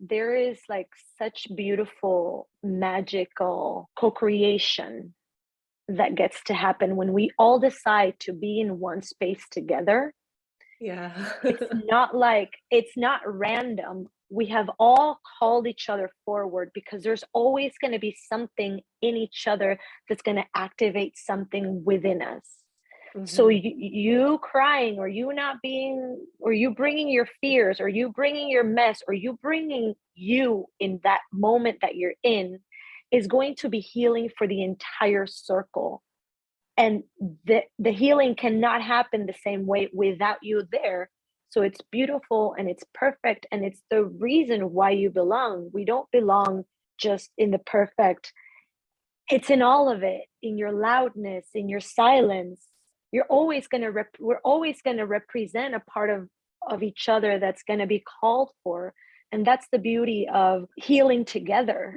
there is like such beautiful, magical co-creation that gets to happen when we all decide to be in one space together. Yeah. It's not random. We have all called each other forward because there's always going to be something in each other that's going to activate something within us. So Mhm. you crying, or you not being, or you bringing your fears, or you bringing your mess, or you bringing you in that moment that you're in, is going to be healing for the entire circle. And the healing cannot happen the same way without you there. So it's beautiful and it's perfect, and it's the reason why you belong. We don't belong just in the perfect. It's in all of it, in your loudness, in your silence. We're always going to represent a part of each other that's going to be called for. And that's the beauty of healing together.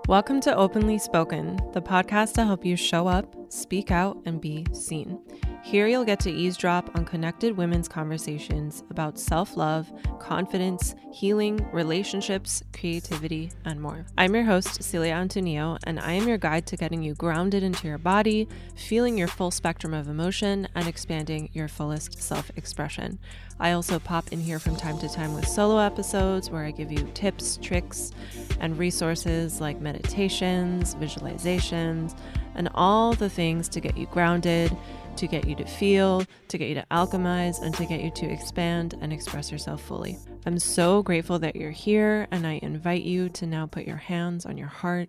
Welcome to Openly Spoken, the podcast to help you show up, speak out, and be seen. Here you'll get to eavesdrop on connected women's conversations about self-love, confidence, healing, relationships, creativity, and more. I'm your host, 𝘚𝘰𝘶, and I am your guide to getting you grounded into your body, feeling your full spectrum of emotion, and expanding your fullest self-expression. I also pop in here from time to time with solo episodes where I give you tips, tricks, and resources like meditations, visualizations, and all the things to get you grounded, to get you to feel, to get you to alchemize, and to get you to expand and express yourself fully. I'm so grateful that you're here, and I invite you to now put your hands on your heart,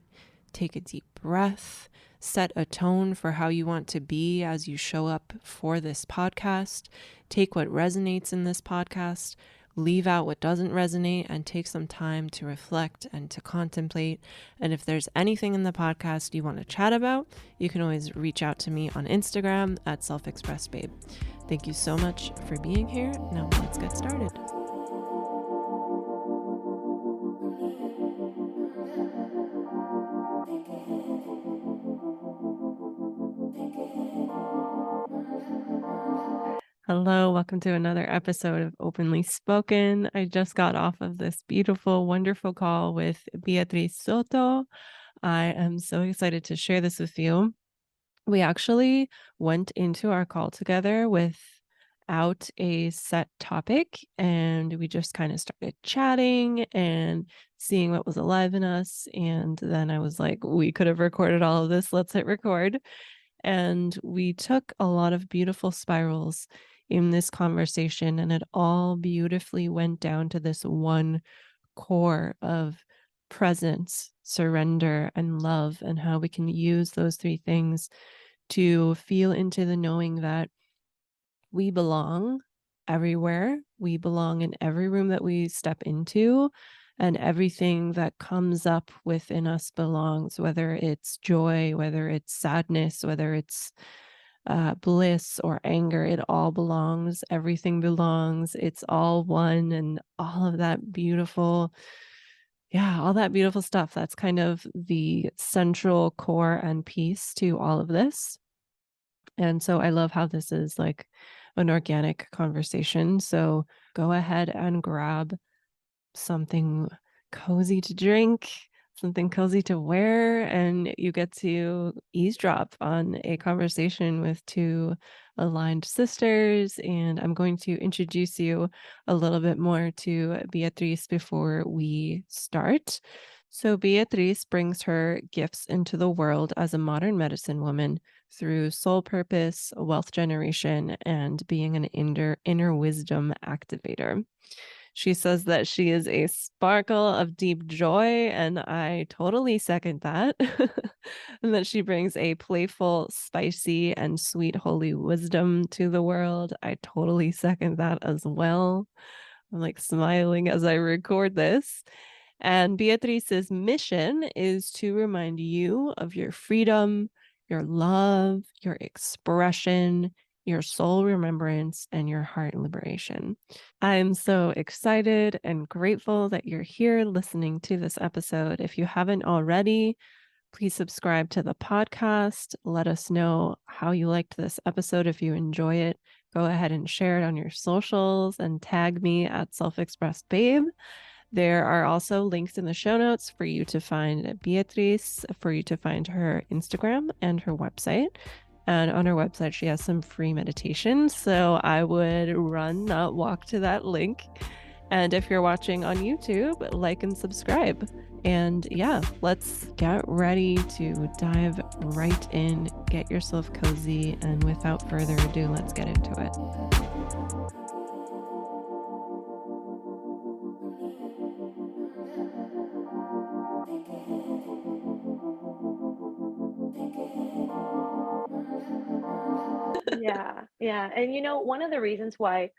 take a deep breath, set a tone for how you want to be as you show up for this podcast. Take what resonates in this podcast, leave out what doesn't resonate, and take some time to reflect and to contemplate. And if there's anything in the podcast you want to chat about, you can always reach out to me on Instagram at @selfexpressbabe. Thank you so much for being here. Now let's get started. Hello, welcome to another episode of Openly Spoken. I just got off of this beautiful, wonderful call with Beatriz Soto. I am so excited to share this with you. We actually went into our call together without a set topic, and we just kind of started chatting and seeing what was alive in us. And then I was like, we could have recorded all of this. Let's hit record. And we took a lot of beautiful spirals in this conversation, and it all beautifully went down to this one core of presence, surrender, and love, and how we can use those three things to feel into the knowing that we belong everywhere. We belong in every room that we step into, and everything that comes up within us belongs, whether it's joy, whether it's sadness, whether it's bliss or anger. It all belongs. Everything belongs. It's all one, and all of that beautiful, all that beautiful stuff. That's kind of the central core and piece to all of this. And so I love how this is like an organic conversation. So go ahead and grab something cozy to drink, something cozy to wear, and you get to eavesdrop on a conversation with two aligned sisters. And I'm going to introduce you a little bit more to Beatriz before we start. So Beatriz brings her gifts into the world as a modern medicine woman through soul purpose, wealth generation, and being an inner wisdom activator. She says that she is a sparkle of deep joy, and I totally second that. And that she brings a playful, spicy, and sweet holy wisdom to the world. I totally second that as well. I'm like smiling as I record this. And Beatriz's mission is to remind you of your freedom, your love, your expression, your soul remembrance, and your heart liberation. I'm so excited and grateful that you're here listening to this episode. If you haven't already, Please subscribe to the podcast. Let us know how you liked this episode. If you enjoy it, go ahead and share it on your socials and tag me at @selfexpressedbabe. There are also links in the show notes for you to find Beatriz, for you to find her Instagram and her website. And on her website, she has some free meditations. So I would run, not walk to that link. And if you're watching on YouTube, like and subscribe. And yeah, let's get ready to dive right in, get yourself cozy. And without further ado, let's get into it. Yeah. And you know, one of the reasons why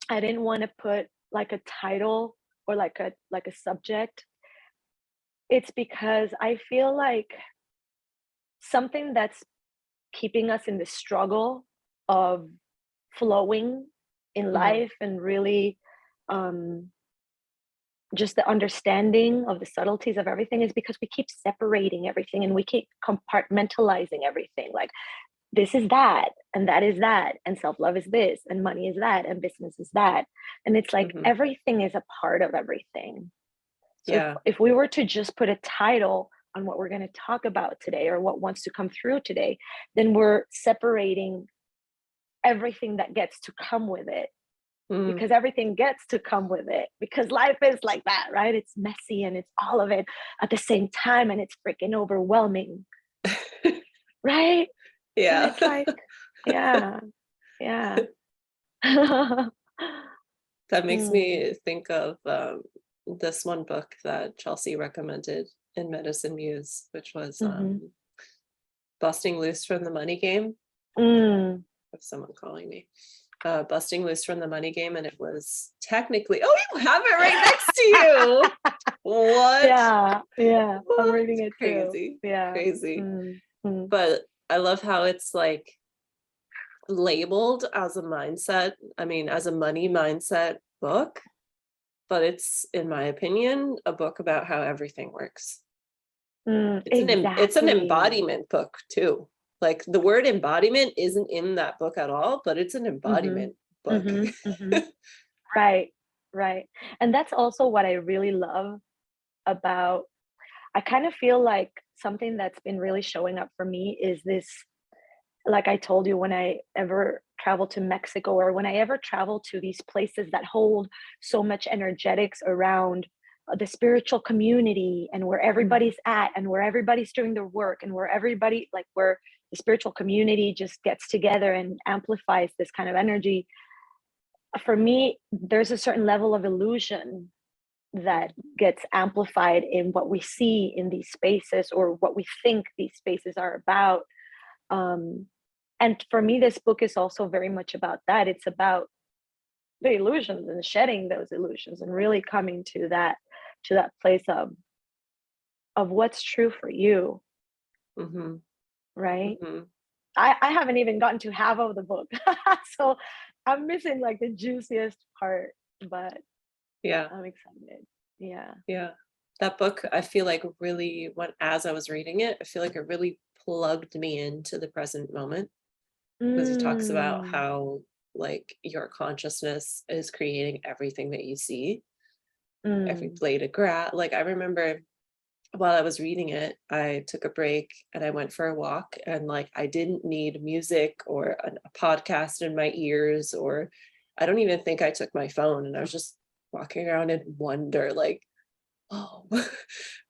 I didn't want to put like a title or like a subject, it's because I feel like something that's keeping us in the struggle of flowing in life and really just the understanding of the subtleties of everything is because we keep separating everything and we keep compartmentalizing everything. Like, this is that, and that is that, and self-love is this, and money is that, and business is that. And it's like everything is a part of everything. So if we were to just put a title on what we're going to talk about today or what wants to come through today, then we're separating everything that gets to come with it. Because everything gets to come with it, because life is like that, right? It's messy and it's all of it at the same time, and it's freaking overwhelming. Right? Yeah. And it's like, yeah. That makes me think of this one book that Chelsea recommended in Medicine Muse, which was Busting Loose from the Money Game. Of someone calling me. Busting Loose from the Money Game, and it was technically, oh, you have it right next to you. What? Yeah. What? I'm reading it crazy. Too. Yeah. Crazy. But I love how it's like labeled as a mindset, as a money mindset book, but it's, in my opinion, a book about how everything works. It's an embodiment book too. Like, the word embodiment isn't in that book at all, but it's an embodiment book. Right. And that's also what I really love about, I kind of feel like something that's been really showing up for me is this, like I told you, when I ever travel to Mexico, or when I ever travel to these places that hold so much energetics around the spiritual community, and where everybody's at, and where everybody's doing their work, and where everybody, like, where the spiritual community just gets together and amplifies this kind of energy. For me, there's a certain level of illusion that gets amplified in what we see in these spaces, or what we think these spaces are about. And for me, this book is also very much about that. It's about the illusions and shedding those illusions, and really coming to that place of what's true for you. Right. I haven't even gotten to half of the book. So I'm missing like the juiciest part, but yeah, I'm excited. Yeah. That book, I feel like, really, as I was reading it, I feel like it really plugged me into the present moment, because it talks about how, like, your consciousness is creating everything that you see, every blade of grass. Like, I remember while I was reading it, I took a break and I went for a walk, and like, I didn't need music or a podcast in my ears, or I don't even think I took my phone, and I was just walking around in wonder, like, oh,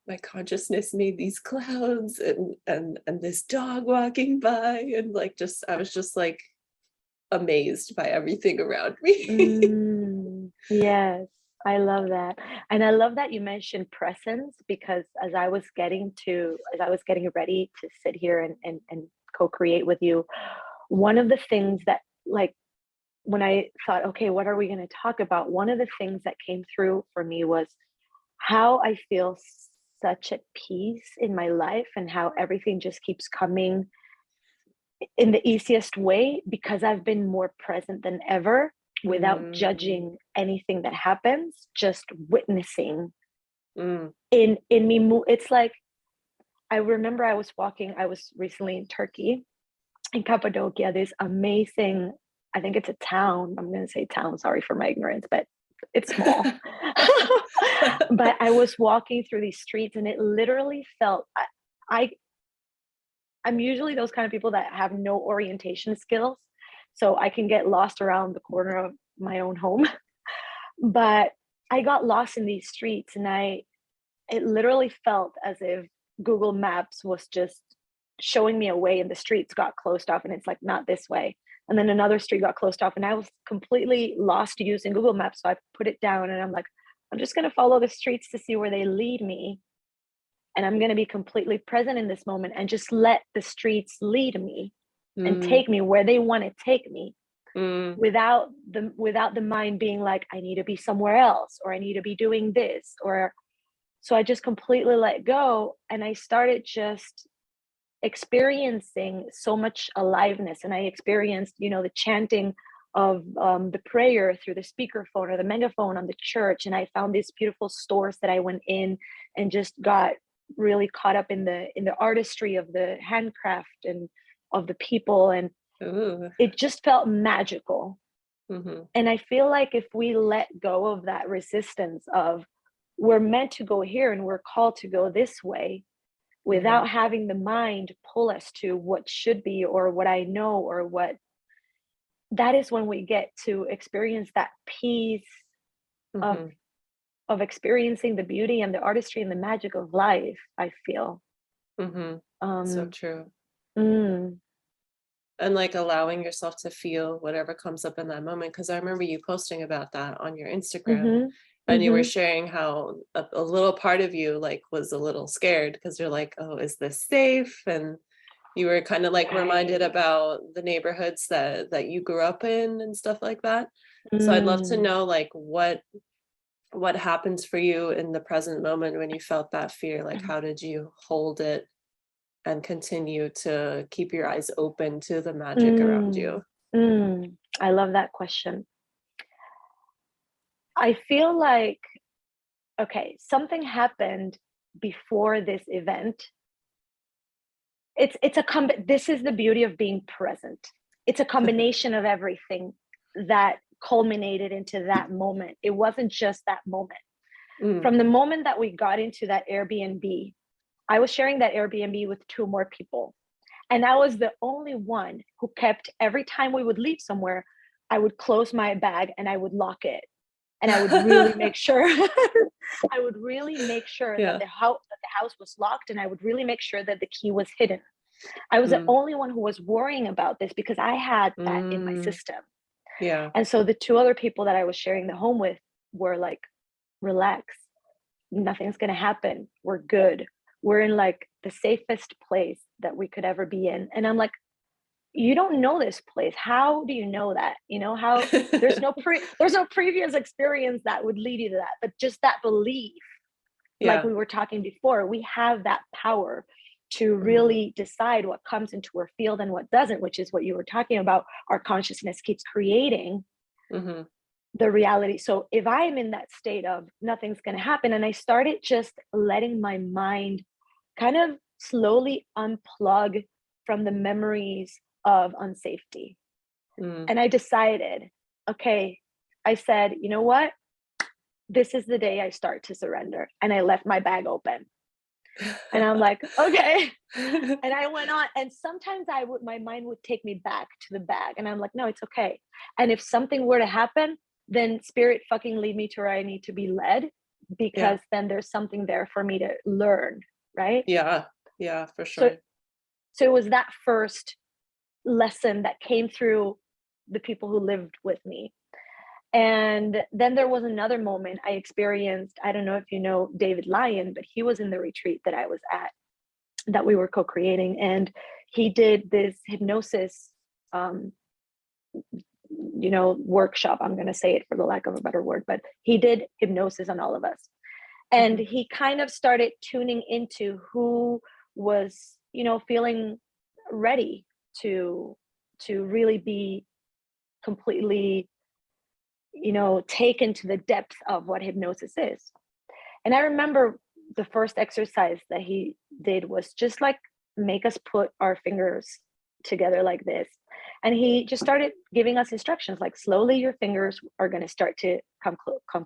my consciousness made these clouds and this dog walking by, and like, I was just like amazed by everything around me. Yes, I love that. And I love that you mentioned presence, because as I was getting ready to sit here and co-create with you, one of the things that, like, when I thought, okay, what are we going to talk about? One of the things that came through for me was how I feel such at peace in my life, and how everything just keeps coming in the easiest way, because I've been more present than ever, without judging anything that happens, just witnessing in me. It's like I remember I was walking, I was recently in Turkey, in Cappadocia, this amazing, I think it's a town. I'm going to say town, sorry for my ignorance, but it's small. But I was walking through these streets and it literally felt, I I'm usually those kind of people that have no orientation skills. So I can get lost around the corner of my own home. But I got lost in these streets and it literally felt as if Google Maps was just showing me a way and the streets got closed off and it's like, not this way. And then another street got closed off and I was completely lost using Google Maps. So I put it down and I'm like, I'm just going to follow the streets to see where they lead me. And I'm going to be completely present in this moment and just let the streets lead me and take me where they want to take me, without the mind being like, I need to be somewhere else, or I need to be doing this, or so I just completely let go. And I started just experiencing so much aliveness. And I experienced, the chanting of the prayer through the speakerphone or the megaphone on the church. And I found these beautiful stores that I went in and just got really caught up in the artistry of the handcraft and of the people. And it just felt magical. And I feel like if we let go of that resistance of we're meant to go here and we're called to go this way, without having the mind pull us to what should be or what I know or what, that is when we get to experience that peace of experiencing the beauty and the artistry and the magic of life, I feel. So true. Mm. And like allowing yourself to feel whatever comes up in that moment. Because I remember you posting about that on your Instagram, and you were sharing how a little part of you like was a little scared because you're like, oh, is this safe? And you were kind of like reminded about the neighborhoods that you grew up in and stuff like that. So I'd love to know like what happens for you in the present moment when you felt that fear. Like, how did you hold it and continue to keep your eyes open to the magic around you? I love that question. I feel like, okay, something happened before this event. This is the beauty of being present. It's a combination of everything that culminated into that moment. It wasn't just that moment. From the moment that we got into that Airbnb, I was sharing that Airbnb with 2 more people. And I was the only one who kept, every time we would leave somewhere, I would close my bag and I would lock it. And I would really make sure, that the house was locked, and I would really make sure that the key was hidden. I was the only one who was worrying about this because I had that in my system. Yeah. And so the 2 other people that I was sharing the home with were like, relax, nothing's going to happen. We're good. We're in like the safest place that we could ever be in. And I'm like, you don't know this place. How do you know that? How there's no previous experience that would lead you to that, but just that belief, like we were talking before, we have that power to really decide what comes into our field and what doesn't, which is what you were talking about. Our consciousness keeps creating the reality. So if I'm in that state of nothing's going to happen, and I started just letting my mind kind of slowly unplug from the memories of unsafety. And I decided, okay, I said, you know what? This is the day I start to surrender. And I left my bag open. And I'm like, okay. And I went on. And sometimes my mind would take me back to the bag. And I'm like, no, it's okay. And if something were to happen, then spirit fucking lead me to where I need to be led, because then there's something there for me to learn. Right? Yeah, for sure. So it was that first lesson that came through the people who lived with me. And then there was another moment I experienced. I don't know if you know David Lyon, but he was in the retreat that I was at, that we were co-creating. And he did this hypnosis, workshop. I'm going to say it for the lack of a better word, but he did hypnosis on all of us. And he kind of started tuning into who was, feeling ready to really be completely, taken to the depth of what hypnosis is. And I remember the first exercise that he did was just like make us put our fingers together like this. And he just started giving us instructions like, slowly your fingers are going to start to come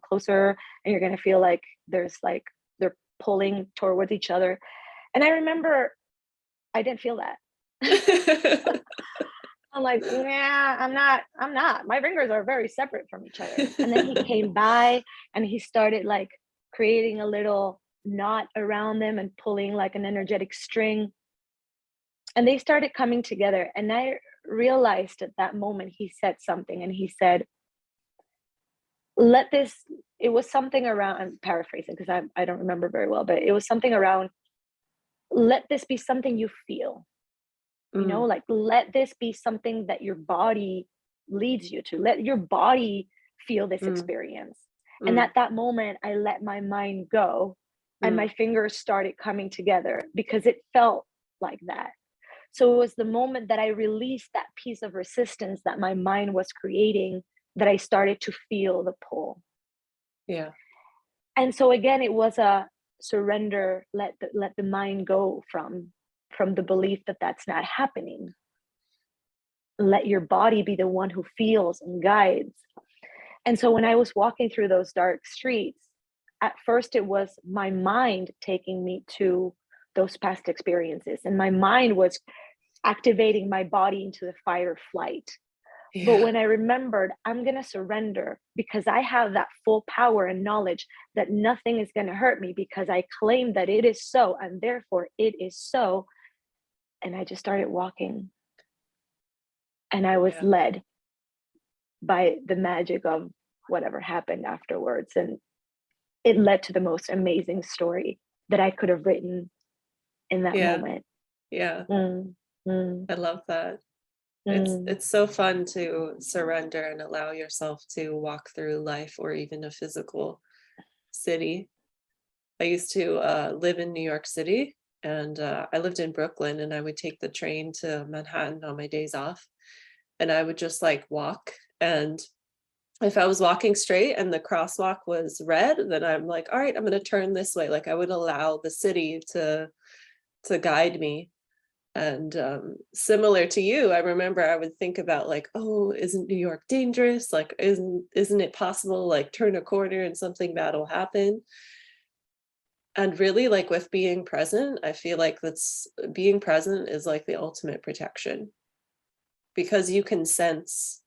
closer, and you're going to feel like there's like they're pulling towards each other. And I remember I didn't feel that. I'm like, yeah, I'm not. My fingers are very separate from each other. And then he came by and he started like creating a little knot around them and pulling like an energetic string. And they started coming together. And I realized at that moment, he said something, and he said, it was something around, I'm paraphrasing because I don't remember very well, but it was something around, let this be something you feel. You know, like, let this be something that your body leads you to. Let your body feel this experience. And at that moment, I let my mind go, and my fingers started coming together because it felt like that. So it was the moment that I released that piece of resistance that my mind was creating, that I started to feel the pull. Yeah. And so again, it was a surrender, let the mind go from the belief that that's not happening. Let your body be the one who feels and guides. And so when I was walking through those dark streets, at first it was my mind taking me to those past experiences, and my mind was activating my body into the fight or flight. Yeah. But when I remembered, I'm going to surrender because I have that full power and knowledge that nothing is going to hurt me, because I claim that it is so, and therefore it is so. And I just started walking, and I was led by the magic of whatever happened afterwards. And it led to the most amazing story that I could have written in that moment. Yeah. I love that. It's so fun to surrender and allow yourself to walk through life, or even a physical city. I used to live in New York City, and I lived in Brooklyn, and I would take the train to Manhattan on my days off, and I would just like walk. And if I was walking straight and the crosswalk was red, then I'm like, all right, I'm going to turn this way. Like, I would allow the city to guide me. And similar to you, I remember I would think about like, oh, isn't New York dangerous? Like, isn't it possible, like, turn a corner and something bad will happen? And really, like, with being present, I feel like being present is like the ultimate protection, because you can sense,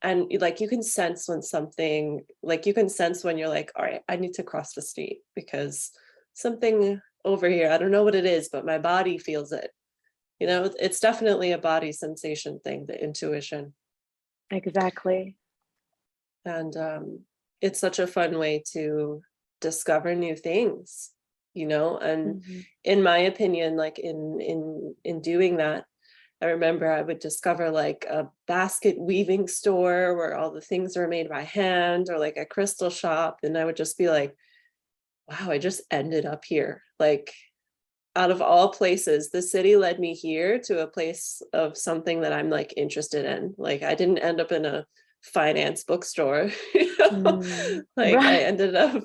and like, you can sense when something, like, you can sense when you're like, all right, I need to cross the street because something over here, I don't know what it is, but my body feels it. You know, it's definitely a body sensation thing, the intuition. Exactly. And it's such a fun way to discover new things, you know. And in my opinion, like, in doing that, I remember I would discover like a basket weaving store where all the things are made by hand, or like a crystal shop, and I would just be like, wow, I just ended up here. Like, out of all places, the city led me here to a place of something that I'm like interested in. Like, I didn't end up in a finance bookstore, you know? Like, Right. I ended up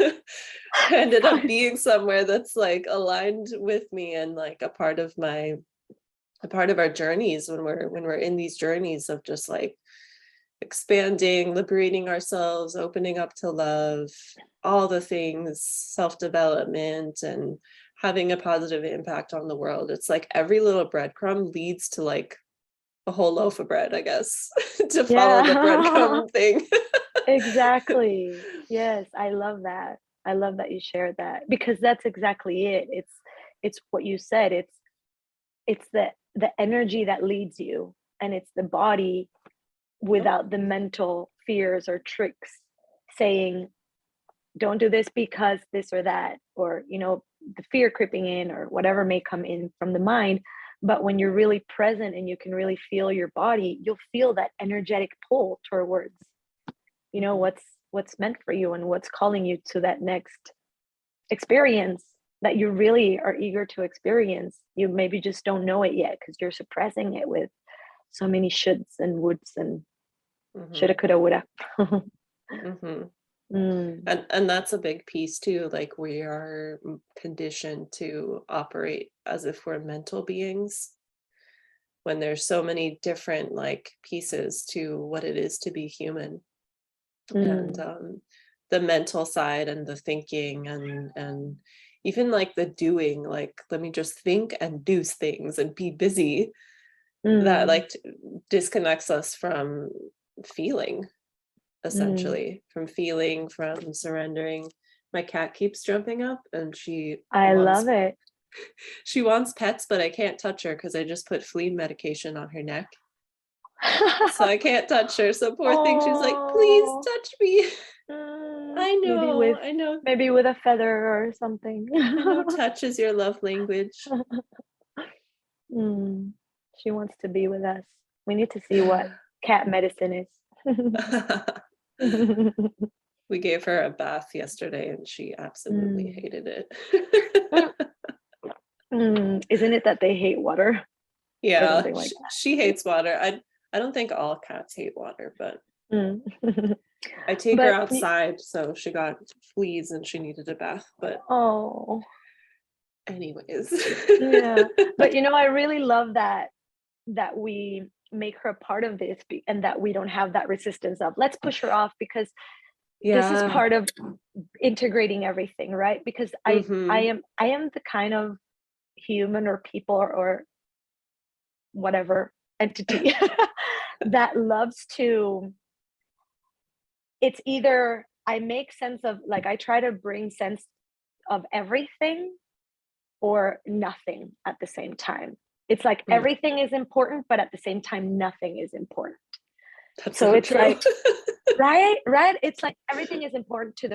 I ended up being somewhere that's like aligned with me, and like a part of our journeys, when we're in these journeys of just like expanding, liberating ourselves, opening up to love, all the things, self-development, and having a positive impact on the world. It's like every little breadcrumb leads to like a whole loaf of bread, I guess, to follow the breadcrumb thing. Exactly. Yes, I love that. I love that you shared that, because that's exactly it. It's what you said. It's the energy that leads you, and it's the body without the mental fears or tricks saying, don't do this because this or that, or, you know, the fear creeping in or whatever may come in from the mind. But when you're really present and you can really feel your body, you'll feel that energetic pull towards, you know, what's meant for you and what's calling you to that next experience that you really are eager to experience. You maybe just don't know it yet because you're suppressing it with so many shoulds and woulds and shoulda, coulda, woulda. And that's a big piece too. Like, we are conditioned to operate as if we're mental beings, when there's so many different like pieces to what it is to be human. And the mental side and the thinking and even like the doing, like, let me just think and do things and be busy, that like disconnects us from feeling, essentially, from feeling, from surrendering. My cat keeps jumping up and I love it. she wants pets, but I can't touch her because I just put flea medication on her neck. So I can't touch her. So poor thing, she's like, please touch me. I know. Maybe with a feather or something. I know touch is your love language. She wants to be with us. We need to see what cat medicine is. We gave her a bath yesterday and she absolutely hated it. Isn't it that they hate water? Yeah, like she hates water. I don't think all cats hate water, but I take her outside, so she got fleas and she needed a bath. But anyways. Yeah, but I really love that we make her a part of this, and that we don't have that resistance of let's push her off, because this is part of integrating everything, right? Because I am the kind of human or people or whatever entity that loves to, it's either I make sense of, like, I try to bring sense of everything or nothing at the same time. It's like everything is important, but at the same time nothing is important. That's so it's true. Like right, it's like everything is important to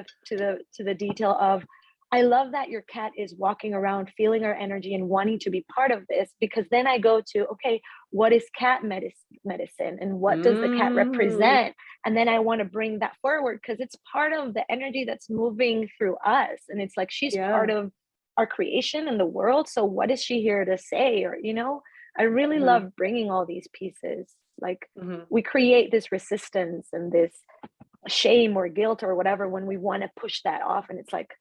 the detail of, I love that your cat is walking around feeling our energy and wanting to be part of this, because then I go to, okay, what is cat medicine and what does the cat represent? And then I want to bring that forward, because it's part of the energy that's moving through us. And it's like, she's part of our creation in the world. So what is she here to say? Or, I really love bringing all these pieces. Like we create this resistance and this shame or guilt or whatever when we want to push that off. And it's like,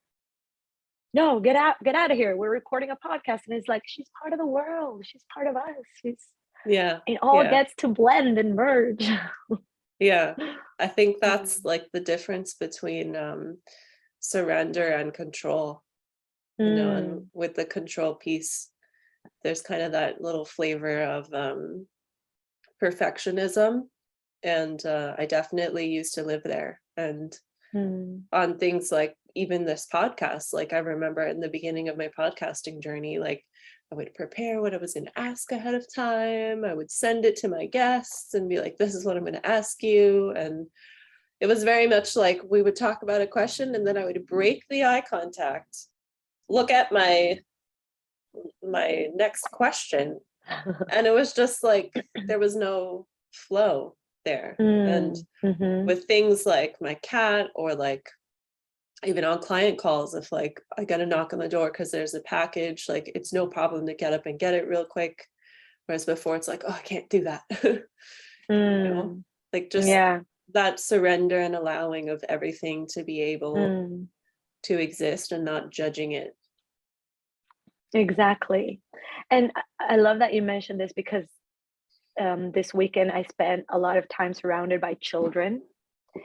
no, get out of here. We're recording a podcast. And it's like, she's part of the world. She's part of us. It all gets to blend and merge. Yeah. I think that's like the difference between surrender and control, and with the control piece, there's kind of that little flavor of perfectionism. And I definitely used to live there. And on things like even this podcast, like I remember in the beginning of my podcasting journey, like I would prepare what I was going to ask ahead of time. I would send it to my guests and be like, this is what I'm going to ask you. And it was very much like we would talk about a question and then I would break the eye contact, look at my next question. And it was just like, there was no flow there. And with things like my cat, or like even on client calls, if like I got a knock on the door because there's a package, like it's no problem to get up and get it real quick. Whereas before it's like, oh, I can't do that. Like just that surrender and allowing of everything to be able to exist and not judging it. Exactly. And I love that you mentioned this, because this weekend I spent a lot of time surrounded by children.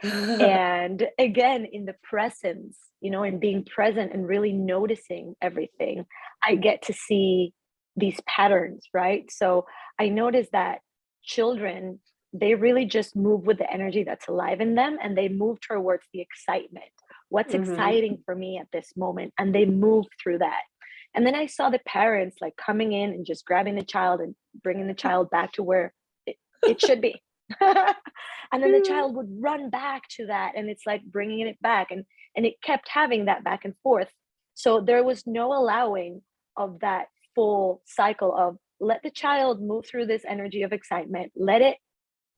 And again, in the presence, and being present and really noticing everything, I get to see these patterns, right? So I noticed that children, they really just move with the energy that's alive in them, and they move towards the excitement. What's exciting for me at this moment? And they move through that. And then I saw the parents like coming in and just grabbing the child and bringing the child back to where it should be. And then the child would run back to that, and it's like bringing it back, and it kept having that back and forth. So there was no allowing of that full cycle of let the child move through this energy of excitement, let it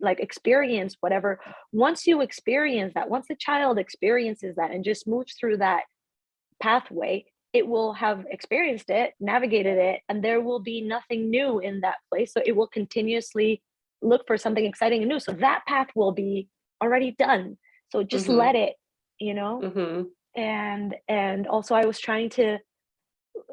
like experience whatever. Once you experience that, once the child experiences that and just moves through that pathway, it will have experienced it, navigated it, and there will be nothing new in that place. So it will continuously look for something exciting and new. So that path will be already done. So just let it you know? Mhm. And also I was trying to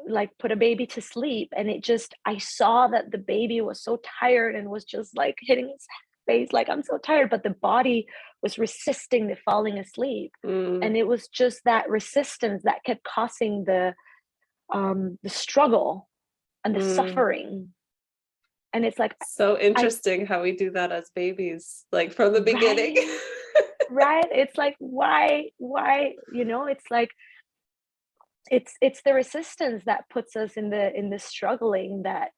like put a baby to sleep, and it just, I saw that the baby was so tired and was just like hitting his face like, I'm so tired, but the body was resisting the falling asleep. Mm, And it was just that resistance that kept causing the struggle and the mm. suffering. And it's like, So I interesting how we do that as babies, like from the beginning. right, right. It's like, why, you know, it's like, it's the resistance that puts us in the struggling, that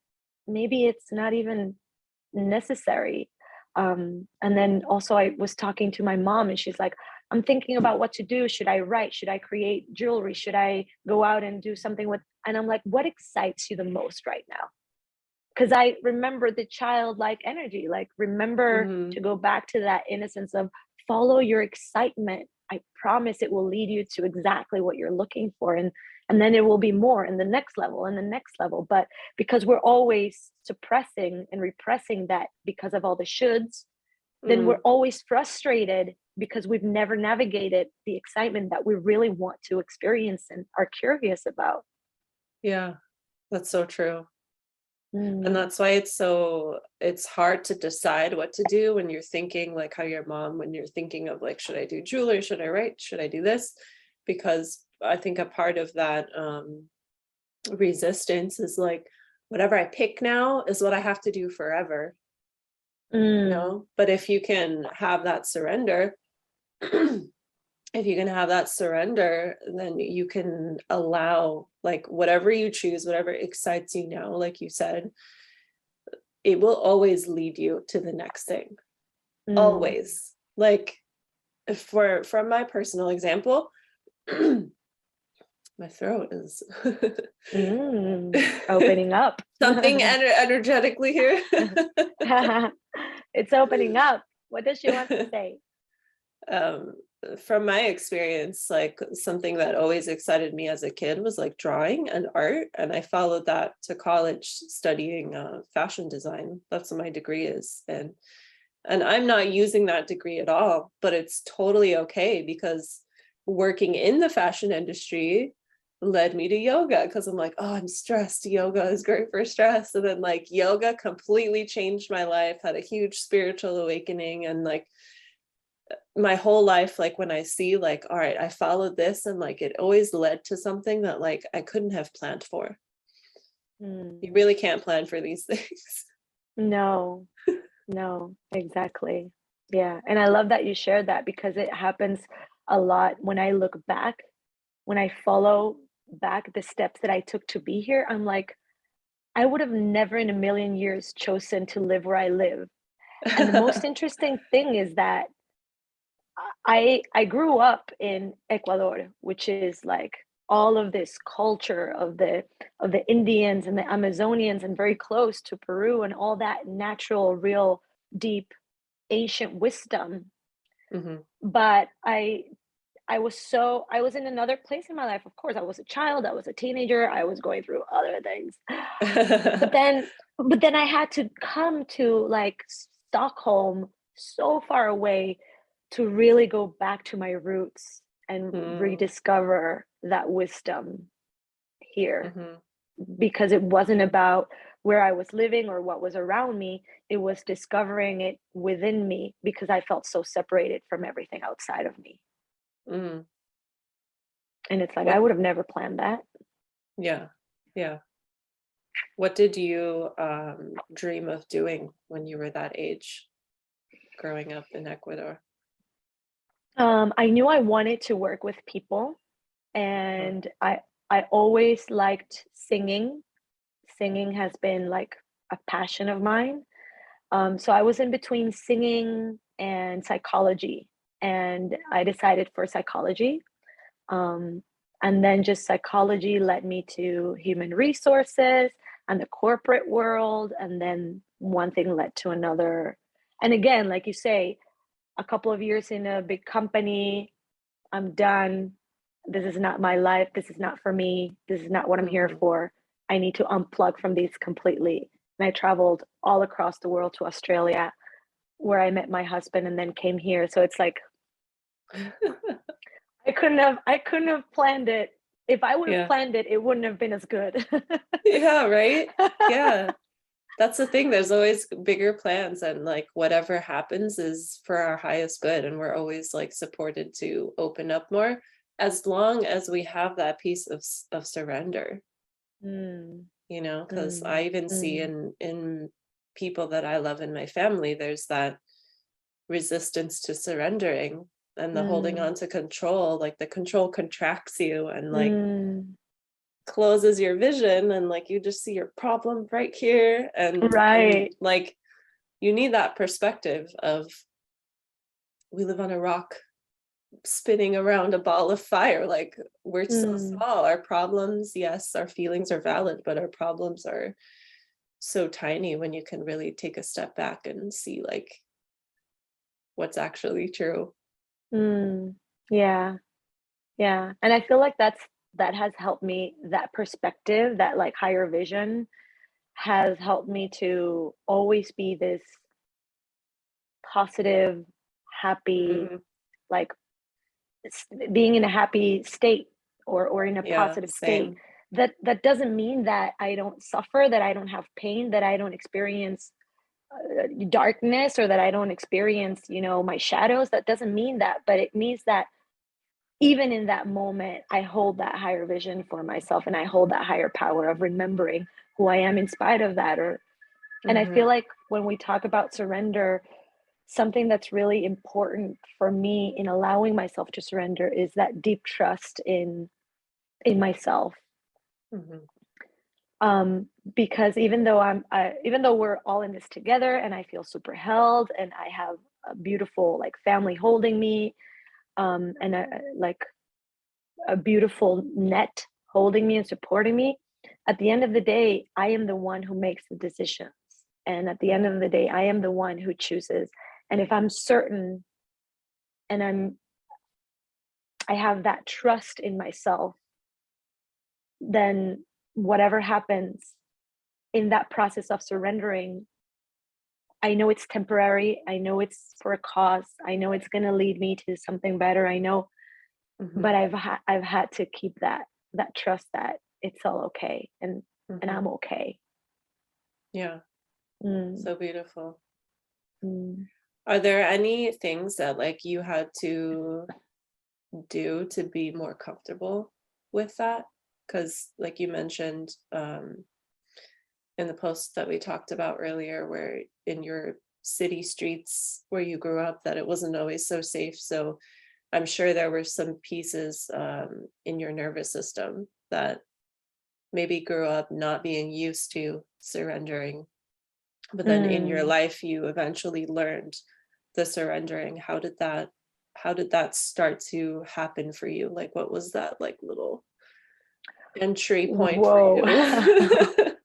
maybe it's not even necessary. And then also I was talking to my mom, and she's like, I'm thinking about what to do. Should I write? Should I create jewelry? Should I go out and do something with, and I'm like, what excites you the most right now? Because I remember the childlike energy, like remember Mhm. to go back to that innocence of follow your excitement. I promise it will lead you to exactly what you're looking for. And then it will be more in the next level and the next level. But because we're always suppressing and repressing that because of all the shoulds, then we're Mm. always frustrated because we've never navigated the excitement that we really want to experience and are curious about. Yeah, that's so true. And Mm, that's why it's hard to decide what to do when you're thinking like how your mom, when you're thinking of like, should I do jewelry? Should I write? Should I do this? Because I think a part of that resistance is like, whatever I pick now is what I have to do forever, you mm, know? But if you can have that surrender, if you can have that surrender, then you can allow like whatever you choose, whatever excites you now, like you said, it will always lead you to the next thing. mm, Always. Like from my personal example, my throat is opening up. something energetically here. It's opening up. What does she want to say? um from my experience, like something that always excited me as a kid was like drawing and art, and I followed that to college studying fashion design. That's what my degree is. And I'm not using that degree at all, but it's totally okay because working in the fashion industry led me to yoga, because I'm like, oh, I'm stressed. Yoga is great for stress. And then like yoga completely changed my life, had a huge spiritual awakening. And like my whole life, like when I see like, all right, I followed this and like it always led to something that like I couldn't have planned for. You Mm, really can't plan for these things. no, no, exactly. Yeah. And I love that you shared that because it happens a lot when I look back, when I follow back the steps that I took to be here. I'm like, I would have never in a million years chosen to live where I live. And the most interesting thing is that I grew up in Ecuador, which is like all of this culture of the Indians and the Amazonians, and very close to Peru and all that natural, real, deep, ancient wisdom. Mhm. But I was in another place in my life. Of course, I was a child, I was a teenager, I was going through other things. But then I had to come to like Stockholm, so far away, to really go back to my roots and Mm, rediscover that wisdom here, mhm. because it wasn't about where I was living or what was around me. It was discovering it within me because I felt so separated from everything outside of me. Mm. And it's like I What would have never planned that. Yeah, yeah. What did you dream of doing when you were that age, growing up in Ecuador? I knew I wanted to work with people, Huh. and I always liked singing. Singing has been like a passion of mine. So I was in between singing and psychology, and I decided for psychology. Um, and then just psychology led me to human resources and the corporate world, and then one thing led to another. And again, like you say, a couple of years in a big company, I'm done. This is not my life. This is not for me. This is not what I'm here Mhm. for. I need to unplug from these completely. And I traveled all across the world to Australia, where I met my husband and then came here. So it's like I couldn't have planned it. If I would have Yeah. planned it, it wouldn't have been as good. Yeah, right? Yeah. That's the thing. There's always bigger plans, and like whatever happens is for our highest good. And we're always like supported to open up more as long as we have that piece of surrender, Mm, because mm, I even see mm, in people that I love in my family, there's that resistance to surrendering and the holding mm, on to control. Like the control contracts you and like mm. closes your vision, and like you just see your problem right here, and Right. like you need that perspective of we live on a rock spinning around a ball of fire. Like we're so Mm, small. Our problems, yes, our feelings are valid, but our problems are so tiny when you can really take a step back and see like what's actually true. mm. Yeah. Yeah. And I feel like that has helped me, that perspective, that like higher vision has helped me to always be this positive, happy, Mhm. like being in a happy state, or in a Yeah, positive state. same. That doesn't mean that I don't suffer, that I don't have pain, that I don't experience darkness, or that I don't experience, my shadows. That doesn't mean that, but it means that even in that moment, I hold that higher vision for myself, and I hold that higher power of remembering who I am in spite of that. And I feel Mhm. like when we talk about surrender, something that's really important for me in allowing myself to surrender is that deep trust in myself. Mhm. Because even though we're all in this together, and I feel super held, and I have a beautiful like family holding me, and like a beautiful net holding me and supporting me, at the end of the day, I am the one who makes the decisions. And at the end Mhm. of the day, I am the one who chooses. And if I'm certain, and I have that trust in myself, then whatever happens in that process of surrendering, I know it's temporary. I know it's for a cause. I know it's going to lead me to something better. I know, but Mhm. I've had to keep that trust that it's all okay, and Mhm. I'm okay. Yeah, Mm, so beautiful. mm, Are there any things that like you had to do to be more comfortable with that? Because like you mentioned in the post that we talked about earlier, where in your city streets where you grew up, that it wasn't always so safe. So I'm sure there were some pieces in your nervous system that maybe grew up not being used to surrendering, but then in your mm. life you eventually learned the surrendering. How did that start to happen for you? Like what was that like little entry point for Whoa. you?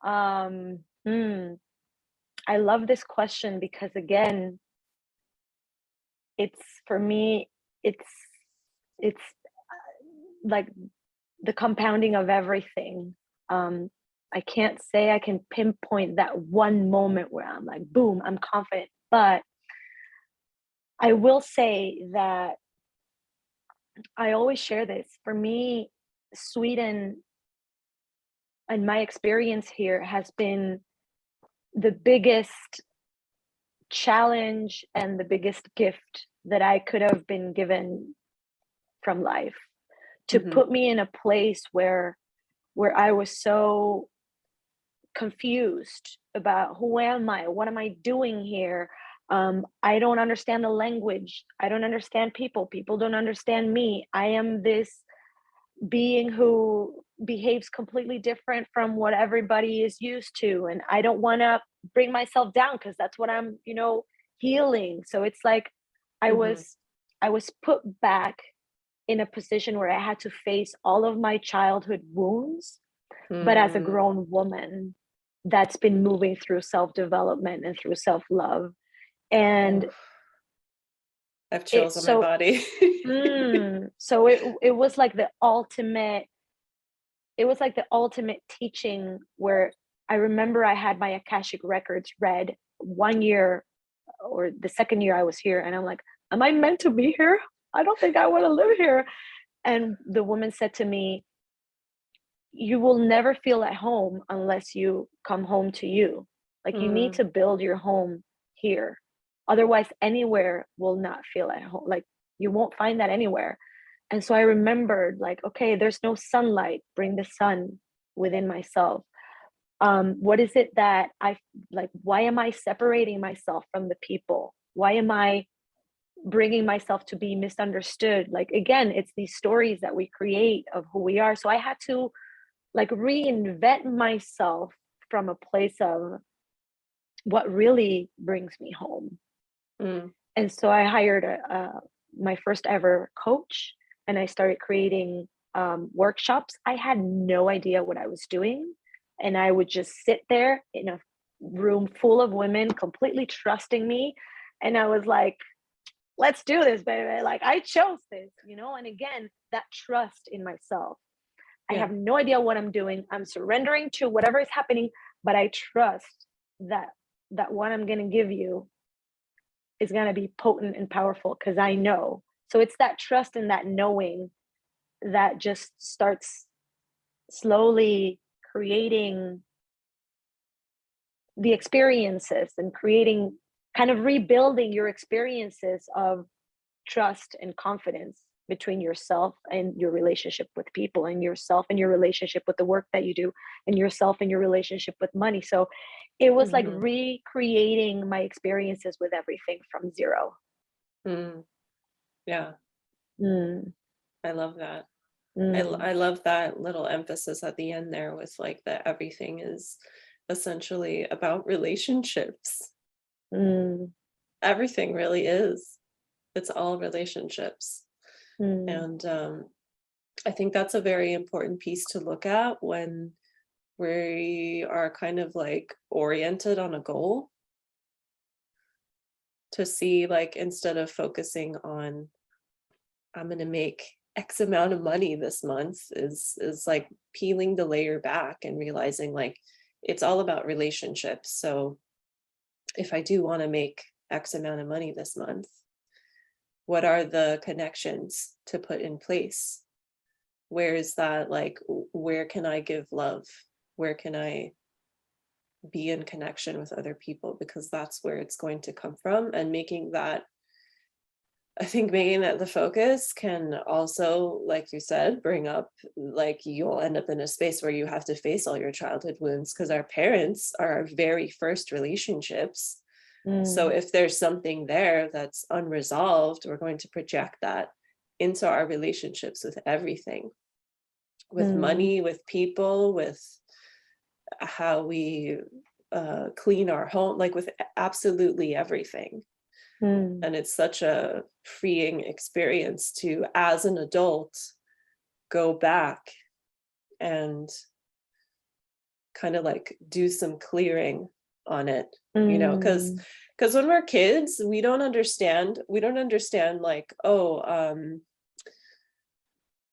um, hmm. I love this question because again, it's for me, it's it's like the compounding of everything. Um, I can't say I can pinpoint that one moment where I'm like, boom, I'm confident. But I will say that I always share this. For me, Sweden and my experience here has been the biggest challenge and the biggest gift that I could have been given from life, to Mhm. put me in a place where I was so confused about who am I? What am I doing here? I don't understand the language. I don't understand people. People don't understand me. I am this being who behaves completely different from what everybody is used to. And I don't want to bring myself down because that's what I'm, healing. So it's like I Mhm. was I was put back in a position where I had to face all of my childhood wounds, but as a Mm. grown woman that's been moving through self-development and through self-love. And Oof, I have it chills on my so body. so it was like the ultimate, teaching, where I remember I had my Akashic records read one year or the second year I was here, and I'm like, am I meant to be here? I don't think I want to live here. And the woman said to me, you will never feel at home unless you come home to you. Like, you need to build your home here. Otherwise, anywhere will not feel at home. Like, you won't find that anywhere. And so I remembered, like, okay, there's no sunlight. Bring the sun within myself. What is it that I like? Why am I separating myself from the people? Why am I bringing myself to be misunderstood? Like, again, it's these stories that we create of who we are. So I had to like reinvent myself from a place of what really brings me home. And so I hired my first ever coach, and I started creating workshops. I had no idea what I was doing, and I would just sit there in a room full of women completely trusting me, and I was like, let's do this, baby. Like, I chose this, you know. And again, that trust in myself. I have no idea what I'm doing. I'm surrendering to whatever is happening, but I trust that what I'm going to give you is going to be potent and powerful, because I know. So it's that trust and that knowing that just starts slowly creating the experiences and creating, kind of rebuilding your experiences of trust and confidence between yourself and your relationship with people, and yourself and your relationship with the work that you do, and yourself and your relationship with money. So it was like recreating my experiences with everything from zero. Yeah. I love that. I love that little emphasis at the end there with like that everything is essentially about relationships. Everything really is. It's all relationships. And I think that's a very important piece to look at when we are kind of like oriented on a goal, to see, like, instead of focusing on I'm going to make X amount of money this month, is like peeling the layer back and realizing like it's all about relationships. So if I do want to make X amount of money this month, what are the connections to put in place? Where is that, like, where can I give love? Where can I be in connection with other people? Because that's where it's going to come from. And making that, I think making that the focus can also, like you said, bring up, like, you'll end up in a space where you have to face all your childhood wounds, because our parents are our very first relationships. So if there's something there that's unresolved, we're going to project that into our relationships with everything, with money, with people, with how we clean our home, like with absolutely everything. And it's such a freeing experience to, as an adult, go back and kind of like do some clearing on it, you know, because when we're kids, we don't understand like,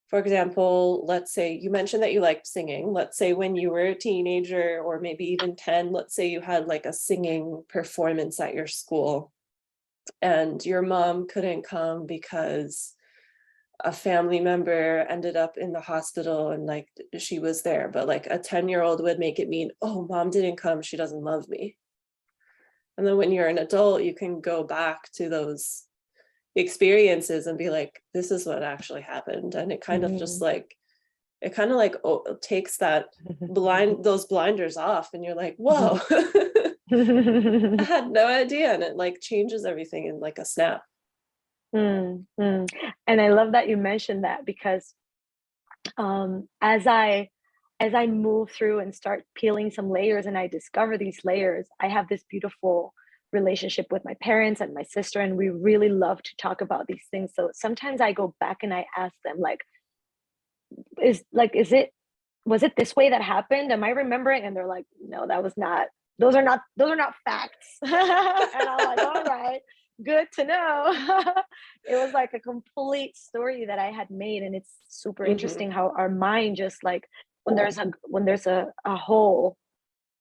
for example, let's say you mentioned that you liked singing. Let's say when you were a teenager, or maybe even 10, let's say you had like a singing performance at your school, and your mom couldn't come because a family member ended up in the hospital, and like she was there, but like a 10-year-old would make it mean, oh, mom didn't come, she doesn't love me. And then when you're an adult, you can go back to those experiences and be like, this is what actually happened. And it kind of just like, it kind of like takes that those blinders off, and you're like, whoa. I had no idea. And it like changes everything in like a snap. And I love that you mentioned that, because as I move through and start peeling some layers, and I discover these layers, I have this beautiful relationship with my parents and my sister, and we really love to talk about these things. So sometimes I go back and I ask them, like, was it this way that happened? Am I remembering? And they're like, no, that was not, those are not facts. And I'm like, all right, good to know. It was like a complete story that I had made. And it's super interesting how our mind just like, when there's a hole,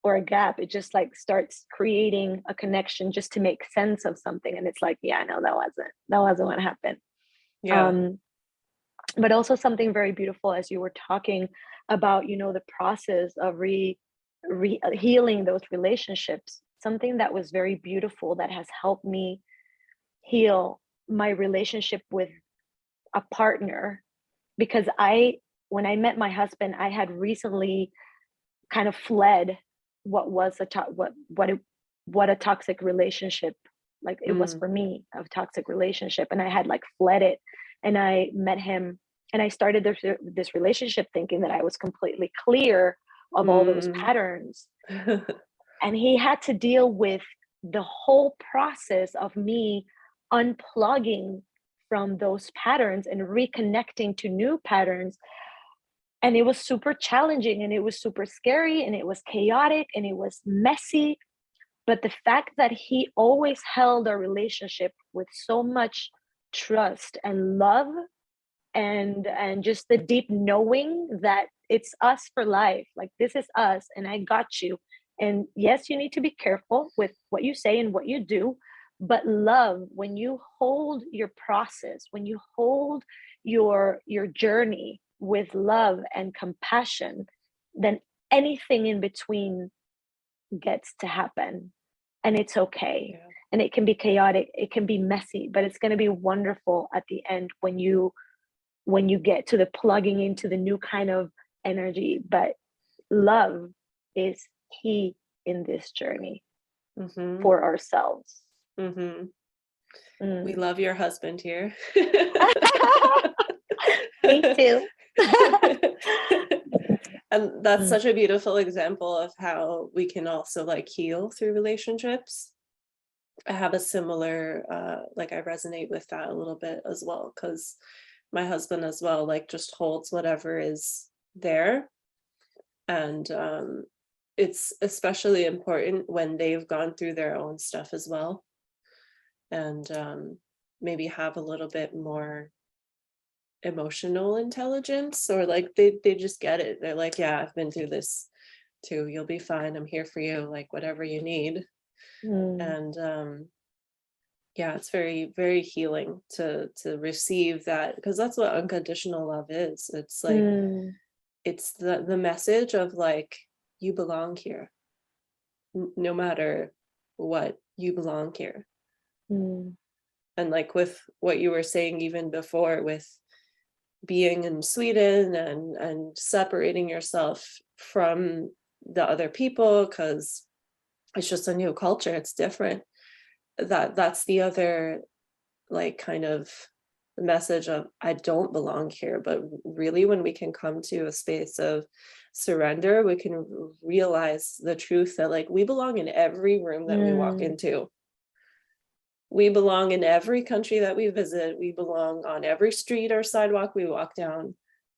or a gap. It just like starts creating a connection just to make sense of something. And it's like, yeah, no, that wasn't what happened. Yeah. But also something very beautiful as you were talking about, you know, the process of healing those relationships. Something that was very beautiful that has helped me heal my relationship with a partner, because when I met my husband, I had recently kind of fled what was what a toxic relationship, like it was for me, a toxic relationship, and I had like fled it. And I met him, and I started this relationship thinking that I was completely clear of all those patterns. And he had to deal with the whole process of me unplugging from those patterns and reconnecting to new patterns. And it was super challenging, and it was super scary, and it was chaotic, and it was messy. But the fact that he always held our relationship with so much trust and love, and just the deep knowing that it's us for life, like this is us and I got you. And yes, you need to be careful with what you say and what you do, but love, when you hold your process, when you hold your journey with love and compassion, then anything in between gets to happen, and it's okay. Yeah. And it can be chaotic, it can be messy, but it's going to be wonderful at the end when you get to the plugging into the new kind of energy. But love is key in this journey for ourselves. We love your husband here. Me too. And that's such a beautiful example of how we can also like heal through relationships. I have a similar like I resonate with that a little bit as well, because my husband as well like just holds whatever is there. And it's especially important when they've gone through their own stuff as well, and maybe have a little bit more emotional intelligence, or like they just get it. They're like, yeah, I've been through this too, you'll be fine, I'm here for you, like whatever you need. And yeah, it's very, very healing to receive that, because that's what unconditional love is. It's like it's the message of like, you belong here, no matter what, you belong here. And like with what you were saying even before, with being in Sweden and separating yourself from the other people because it's just a new culture, it's different, that's the other like kind of message of I don't belong here. But really, when we can come to a space of surrender, we can realize the truth that like we belong in every room that we walk into. We belong in every country that we visit. We belong on every street or sidewalk we walk down.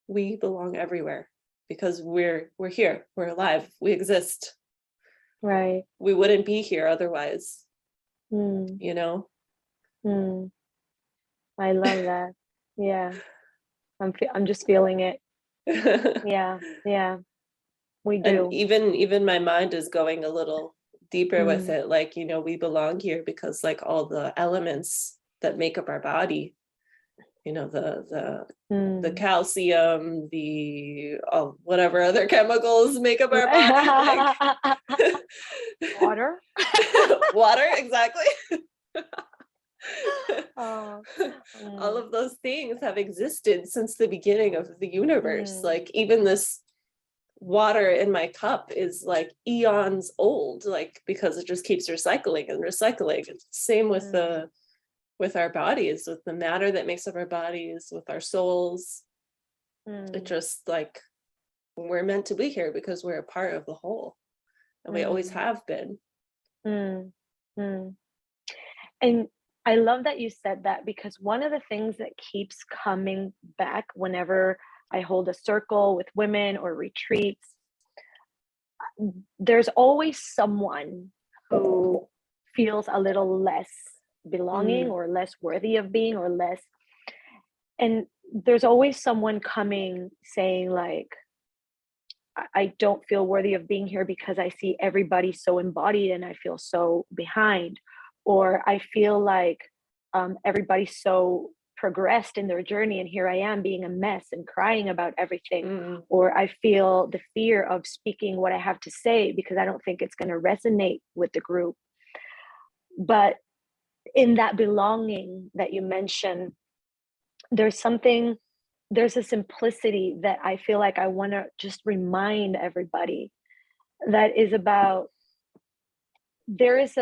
We belong everywhere because we're here, we're alive, we exist. Right. We wouldn't be here otherwise. You know? I love that. Yeah. I'm just feeling it. Yeah. We do. And even my mind is going a little deeper with it, like, you know, we belong here because like all the elements that make up our body, you know, the calcium, the whatever other chemicals make up our body, like water. Water, exactly. Oh. All of those things have existed since the beginning of the universe. Like even this water in my cup is like eons old, like because it just keeps recycling and recycling. It's the same with our bodies, with the matter that makes up our bodies, with our souls. It just like we're meant to be here because we're a part of the whole, and we always have been. And I love that you said that, because one of the things that keeps coming back whenever I hold a circle with women or retreats, there's always someone who feels a little less belonging or less worthy of being, or less. And there's always someone coming saying like, I don't feel worthy of being here because I see everybody so embodied and I feel so behind, or I feel like everybody's so progressed in their journey and here I am being a mess and crying about everything, or I feel the fear of speaking what I have to say because I don't think it's going to resonate with the group. But in that belonging that you mentioned, there's a simplicity that I feel like I want to just remind everybody, that is about, there is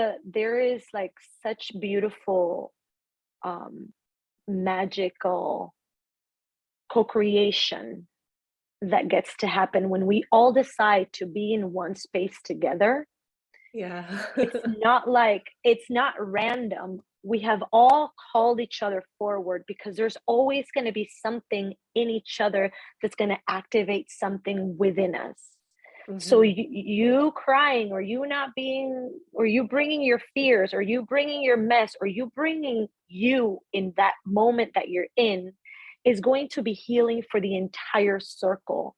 like such beautiful magical co-creation that gets to happen when we all decide to be in one space together. It's not random. We have all called each other forward because there's always going to be something in each other that's going to activate something within us. So you crying, or you not being, or you bringing your fears, or you bringing your mess, or you bringing you in that moment that you're in, is going to be healing for the entire circle.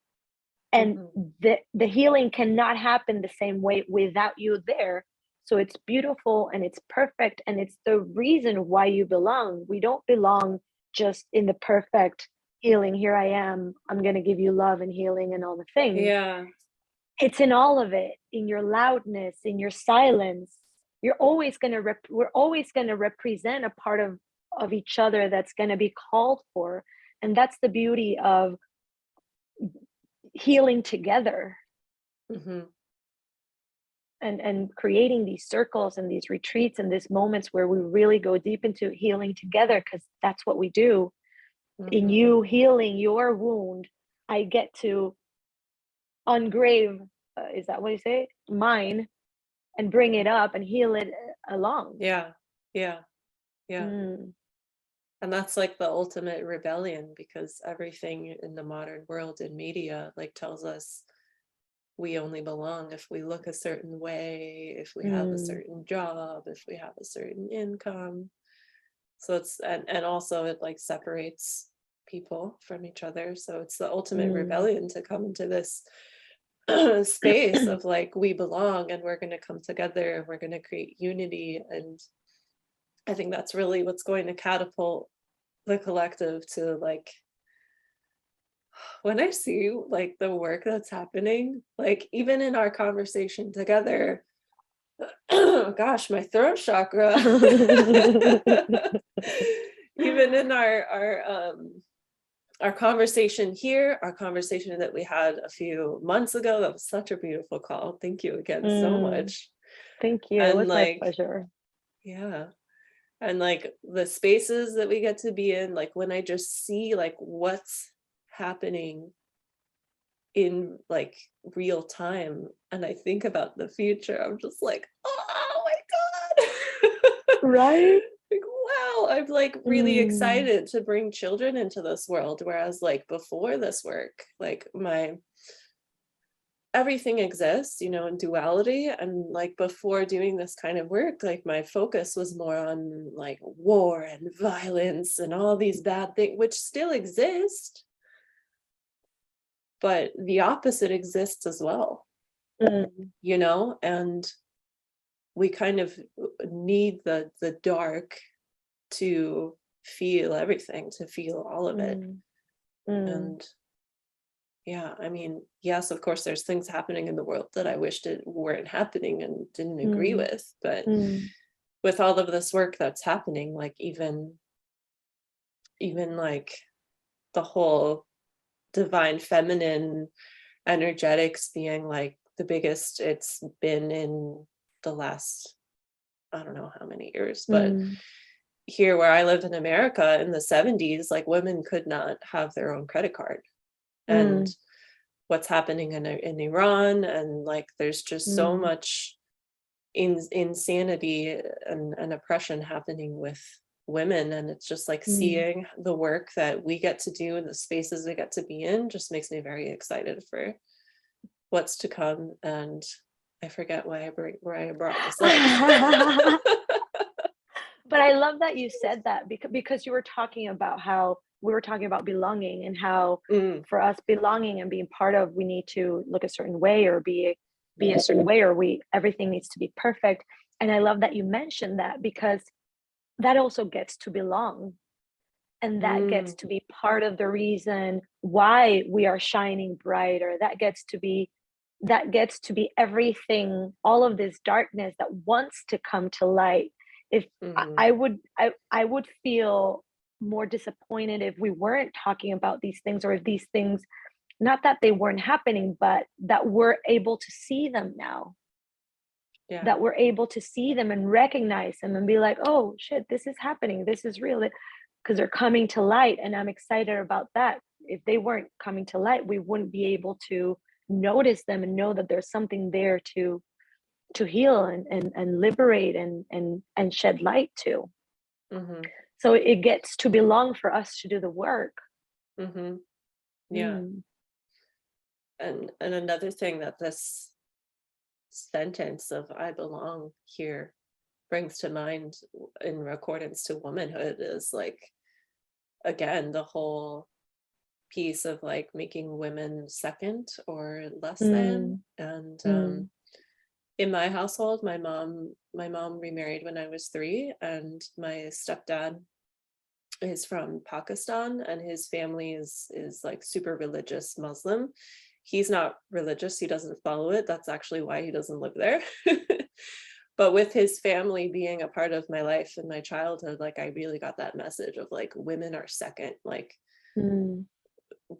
And the healing cannot happen the same way without you there. So it's beautiful and it's perfect, and it's the reason why you belong. We don't belong just in the perfect healing. Here I am, I'm going to give you love and healing and all the things. It's in all of it, in your loudness, in your silence. We're always going to represent a part of each other that's going to be called for. And that's the beauty of healing together. And creating these circles and these retreats and these moments where we really go deep into healing together, because that's what we do. In you healing your wound, I get to ungrave, is that what you say? Mine, and bring it up and heal it along. And that's like the ultimate rebellion, because everything in the modern world in media like tells us we only belong if we look a certain way, if we have a certain job, if we have a certain income. So it's, and also it like separates people from each other. So it's the ultimate rebellion to come into this space of like, we belong and we're going to come together and we're going to create unity. And I think that's really what's going to catapult the collective to, like, when I see like the work that's happening, like even in our conversation together, gosh, my throat chakra, even in our conversation here, our conversation that we had a few months ago, that was such a beautiful call. Thank you again so much. Thank you. And it was like, my pleasure. Yeah. And like the spaces that we get to be in, like when I just see like what's happening in like real time and I think about the future, I'm just like, oh my God. Right? Like, wow, I'm like really excited to bring children into this world. Whereas like before this work, like everything exists, you know, in duality. And like before doing this kind of work, like my focus was more on like war and violence and all these bad things, which still exist, but the opposite exists as well, you know, and we kind of need the dark to feel everything, to feel all of it. And yeah, I mean, yes, of course, there's things happening in the world that I wished it weren't happening and didn't agree with, but with all of this work that's happening, like even like the whole divine feminine energetics being like the biggest it's been in the last, I don't know how many years, but here where I live in America in the 70s, like women could not have their own credit card. And what's happening in Iran, and like there's just so much insanity and oppression happening with women, and it's just like seeing the work that we get to do in the spaces we get to be in just makes me very excited for what's to come. And I forget why I brought this up. But I love that you said that, because you were talking about how we were talking about belonging and how Mm. for us belonging and being part of, we need to look a certain way or be a certain way, or everything needs to be perfect. And I love that you mentioned that, because that also gets to belong, and that gets Mm. to be part of the reason why we are shining brighter. That gets to be everything, all of this darkness that wants to come to light. If Mhm. I would feel more disappointed if we weren't talking about these things, or if these things, not that they weren't happening, but that we're able to see them now, Yeah. that we're able to see them and recognize them and be like, oh shit, this is happening, this is real, because they're coming to light, and I'm excited about that. If they weren't coming to light, we wouldn't be able to notice them and know that there's something there to heal and liberate and shed light to. Mhm. So it gets to belong for us to do the work. Mhm. Yeah. Mm. And another thing that this sentence of "I belong here" brings to mind in accordance to womanhood is like, again, the whole piece of like making women second or less than. Mm. And Mm. in my household, my mom remarried when I was 3, and my stepdad is from Pakistan, and his family is like super religious Muslim. He's not religious, he doesn't follow it. That's actually why he doesn't live there. But with his family being a part of my life and my childhood, like I really got that message of like women are second, like Mm.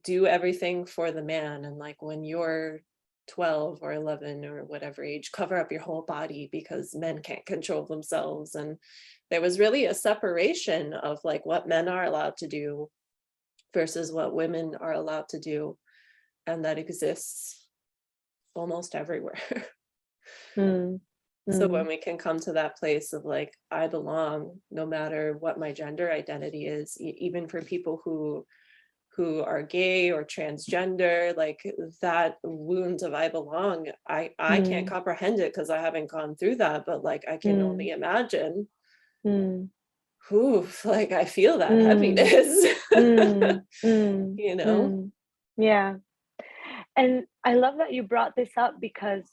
do everything for the man, and like when you're 12 or 11 or whatever age, cover up your whole body because men can't control themselves. And there was really a separation of like what men are allowed to do versus what women are allowed to do, and that exists almost everywhere. Mm. So when Mm. we can come to that place of like, I belong no matter what my gender identity is, even for people who are gay or transgender, like that wound of I belong, I can't Mm. comprehend it because I haven't gone through that, but like I can Mm. only imagine. Mm. Whew, like I feel that Mm. heaviness. Mm. Mm. You know? Mm. Yeah. And I love that you brought this up, because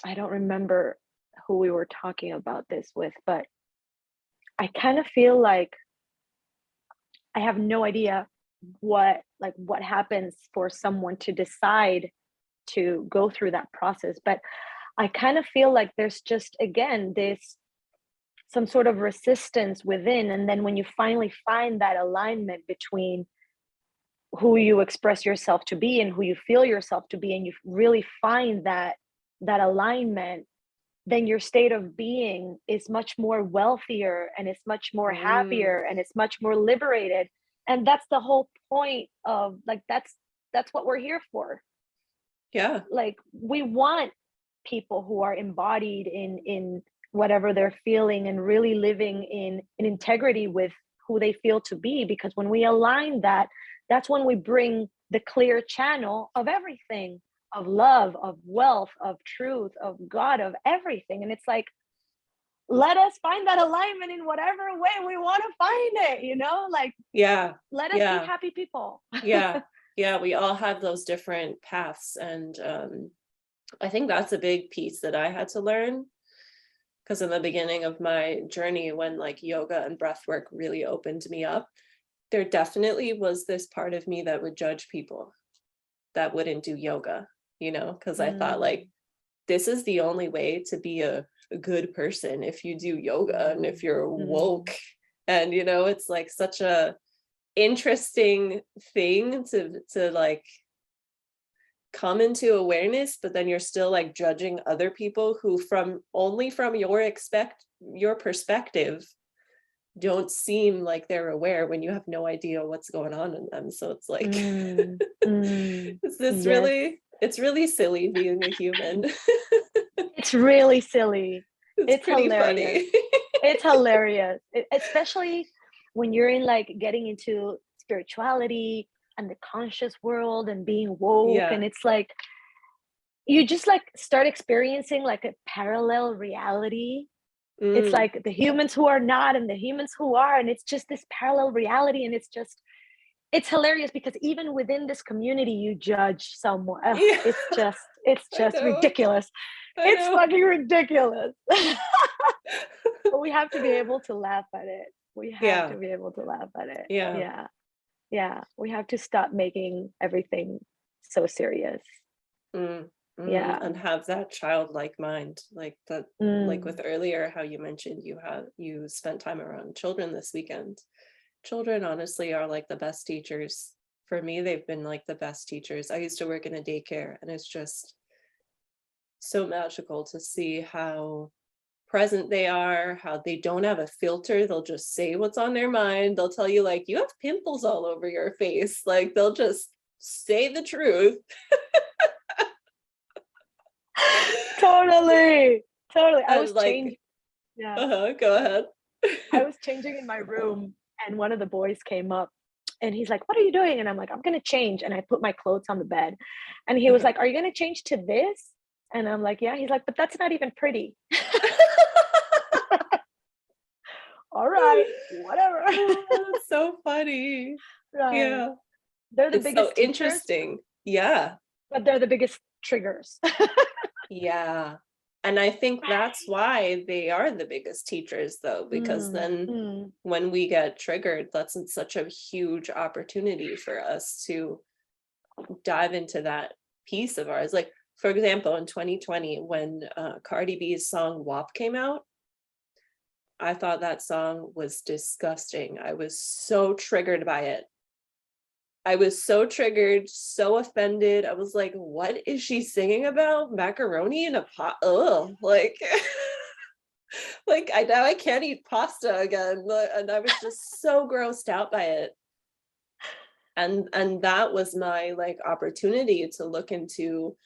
I don't remember who we were talking about this with, but I kind of feel like I have no idea what happens for someone to decide to go through that process. But I kind of feel like there's just, again, this some sort of resistance within. And then when you finally find that alignment between who you express yourself to be and who you feel yourself to be, and you really find that alignment, then your state of being is much more wealthier, and it's much more Mm, happier, and it's much more liberated. And that's the whole point of, like, that's what we're here for. yeah. Like, we want people who are embodied in whatever they're feeling, and really living in integrity with who they feel to be, because when we align that, that's when we bring the clear channel of everything, of love, of wealth, of truth, of God, of everything. And it's like, let us find that alignment in whatever way we want to find it, like, Yeah. let us be Yeah. happy people. Yeah. Yeah. We all have those different paths. And I think that's a big piece that I had to learn, because in the beginning of my journey, when like yoga and breath work really opened me up, there definitely was this part of me that would judge people that wouldn't do yoga, because I thought like, Mm, this is the only way to be a good person, if you do yoga and if mm, you're mm, woke. And it's like such a interesting thing to like come into awareness, but then you're still like judging other people who from your perspective don't seem like they're aware, when you have no idea what's going on in them. So it's like mm, mm. Yes. it's really silly being a human. It's really silly. It's It's pretty hilarious. funny. It's hilarious. Especially when you're in, like, getting into spirituality and the conscious world and being woke, Yeah. and it's like you just like start experiencing like a parallel reality. It's Mm, like the humans who are not and the humans who are, and it's just this parallel reality, and it's just it's hilarious because even within this community, you judge someone. Ugh, Yeah. it's I just know. ridiculous. I It's know. fucking ridiculous. But we have to be able to laugh at it. We have Yeah. to be able to laugh at it. Yeah. Yeah. Yeah. We have to stop making everything so serious. Mm, Yeah. and have that childlike mind, like that, like with Mm. earlier how you mentioned you spent time around children this weekend. Children honestly are like the best teachers. For me, they've been like the best teachers. I used to work in a daycare, and it's just so magical to see how present they are, how they don't have a filter. They'll just say what's on their mind. They'll tell you, like, you have pimples all over your face. Like, they'll just say the truth. Totally. Totally. I And was like, changing. Yeah. go ahead. I was changing in my room and one of the boys came up and he's like, "What are you doing?" And I'm like, "I'm going to change." And I put my clothes on the bed. And he was like, "Are you going to change to this?" And I'm like, "Yeah." He's like, "But that's not even pretty." All right, whatever. That's so funny. Right. Yeah. They're the It's so biggest teachers, interesting. Yeah. but they're the biggest triggers. Yeah. And I think that's why they are the biggest teachers, though, because Mm, then mm, when we get triggered, that's such a huge opportunity for us to dive into that piece of ours. Like, for example, in 2020, when Cardi B's song WAP came out, I thought that song was disgusting. I was so triggered by it. I was so triggered, so offended. I was like, what is she singing about? Macaroni in a pot? Ugh, like, like now I can't eat pasta again. And I was just so grossed out by it. And that was my like opportunity to look into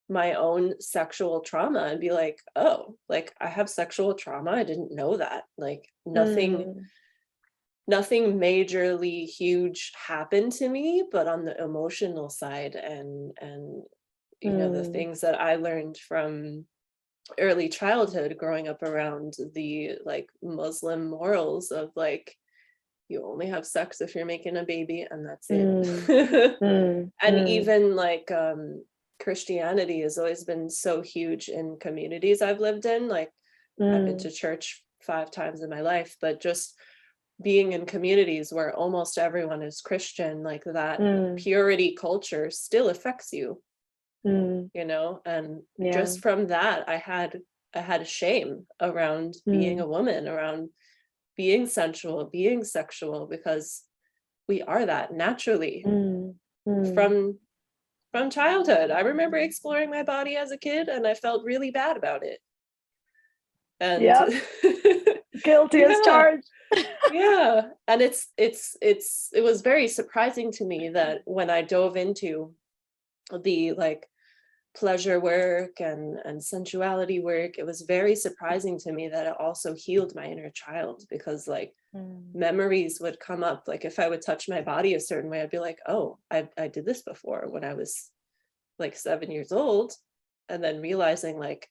my own sexual trauma and be like, oh, like I have sexual trauma. I didn't know that. Like mm, nothing majorly huge happened to me, but on the emotional side and you know, the mm, things that I learned from early childhood growing up around the like Muslim morals of like, you only have sex if you're making a baby and that's mm, it. mm, And mm, even like Christianity has always been so huge in communities I've lived in. Like I've been mm, to church 5 times in my life, but just being in communities where almost everyone is Christian, like that mm, purity culture still affects you, mm. you know? And Yeah. just from that, I had shame around being Mm, a woman, around being sensual, being sexual, because we are that naturally mm, mm. from childhood. I remember exploring my body as a kid and I felt really bad about it. And Yep. Guilty as yeah, charged. yeah. And it was very surprising to me that when I dove into the like pleasure work and sensuality work, it was very surprising to me that it also healed my inner child, because like Mm, memories would come up. Like if I would touch my body a certain way, I'd be like, oh, I did this before when I was like 7 years old, and then realizing like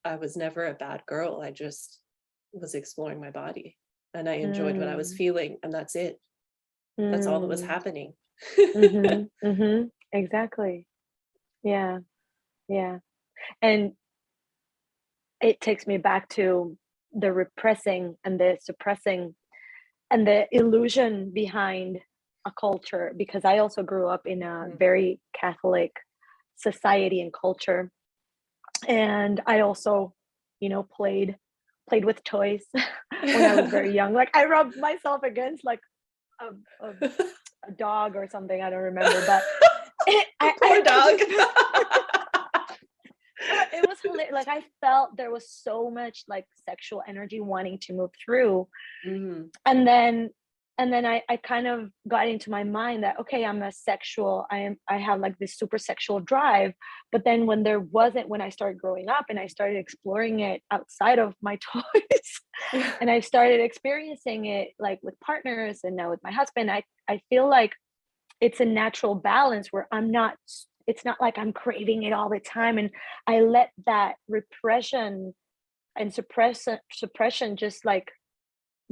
I was never a bad girl. I just was exploring my body and I enjoyed what I was mm, feeling, and that's it. That's all that was mm. happening. Mhm, mhm. Exactly. Yeah, yeah. And it takes me back to the repressing and the suppressing and the illusion behind a culture, because I also grew up in a Mhm. very Catholic society and culture. And I also, played with toys when I was very young. Like I rubbed myself against like a, a, a dog or something. I don't remember, but Poor I dog. just it was hilarious. Like I felt there was so much like sexual energy wanting to move through, Mhm. and then I kind of got into my mind that okay, I have like this super sexual drive. But then when I started growing up and I started exploring it outside of my toys and I started experiencing it like with partners and now with my husband, I feel like it's a natural balance where it's not like I'm craving it all the time, and I let that repression and suppression just like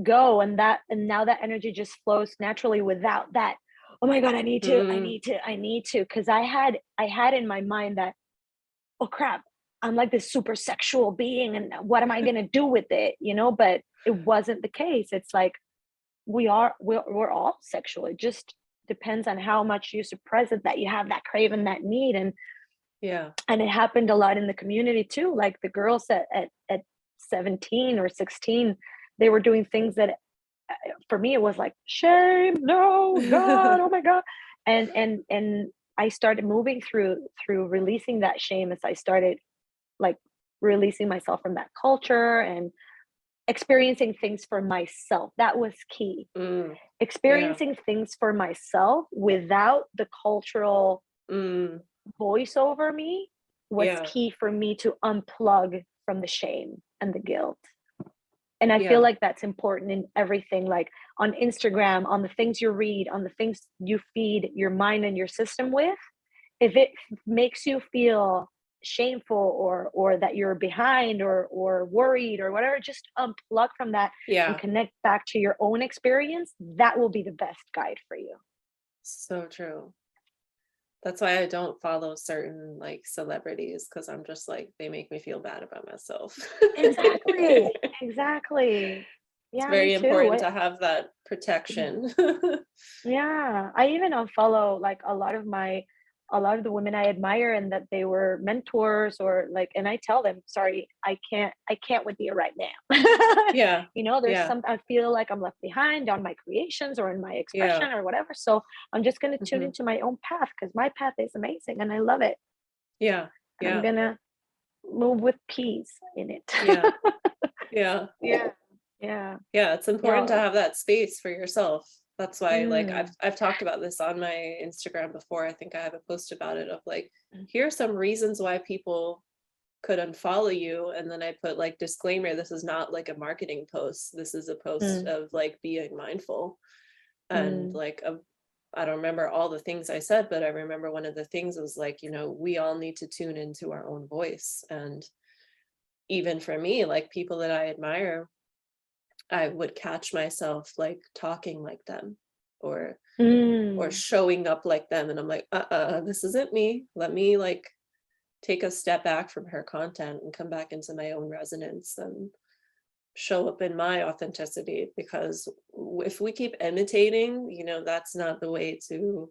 go, and now that energy just flows naturally without that, oh my god, I need to, because I had in my mind that, oh crap, I'm like this super sexual being, and what am I gonna do with it, but it wasn't the case. It's like we're all sexual. It just depends on how much you suppress it, that you have that craving, that need. And it happened a lot in the community too. Like the girls at 17 or 16, they were doing things that for me it was like, shame, no, god, oh my god. And I started moving through releasing that shame as I started like releasing myself from that culture and experiencing things for myself. That was key. Experiencing things for myself without the cultural voice over me was key for me to unplug from the shame and the guilt. And I feel like that's important in everything, like on Instagram, on the things you read, on the things you feed your mind and your system with. If it makes you feel shameful or that you're behind or worried or whatever, just unplug from that and connect back to your own experience. That will be the best guide for you. So true. That's why I don't follow certain like celebrities, because I'm just like, they make me feel bad about myself. Exactly. It's very important to have that protection. I even unfollow like a lot of the women I admire, and that they were mentors or like, and I tell them, sorry, I can't with you right now. There's some, I feel like I'm left behind on my creations or in my expression or whatever. So I'm just going to tune into my own path, because my path is amazing and I love it. I'm going to move with peace in it. It's important to have that space for yourself. That's why like I've talked about this on my Instagram before. I think I have a post about it of like, here are some reasons why people could unfollow you, and then I put like disclaimer, this is not like a marketing post, this is a post of like being mindful. And like I don't remember all the things I said, but I remember one of the things was like, we all need to tune into our own voice. And even for me, like people that I admire, I would catch myself like talking like them or showing up like them, and I'm like, this isn't me. Let me like take a step back from her content and come back into my own resonance and show up in my authenticity. Because if we keep imitating, that's not the way to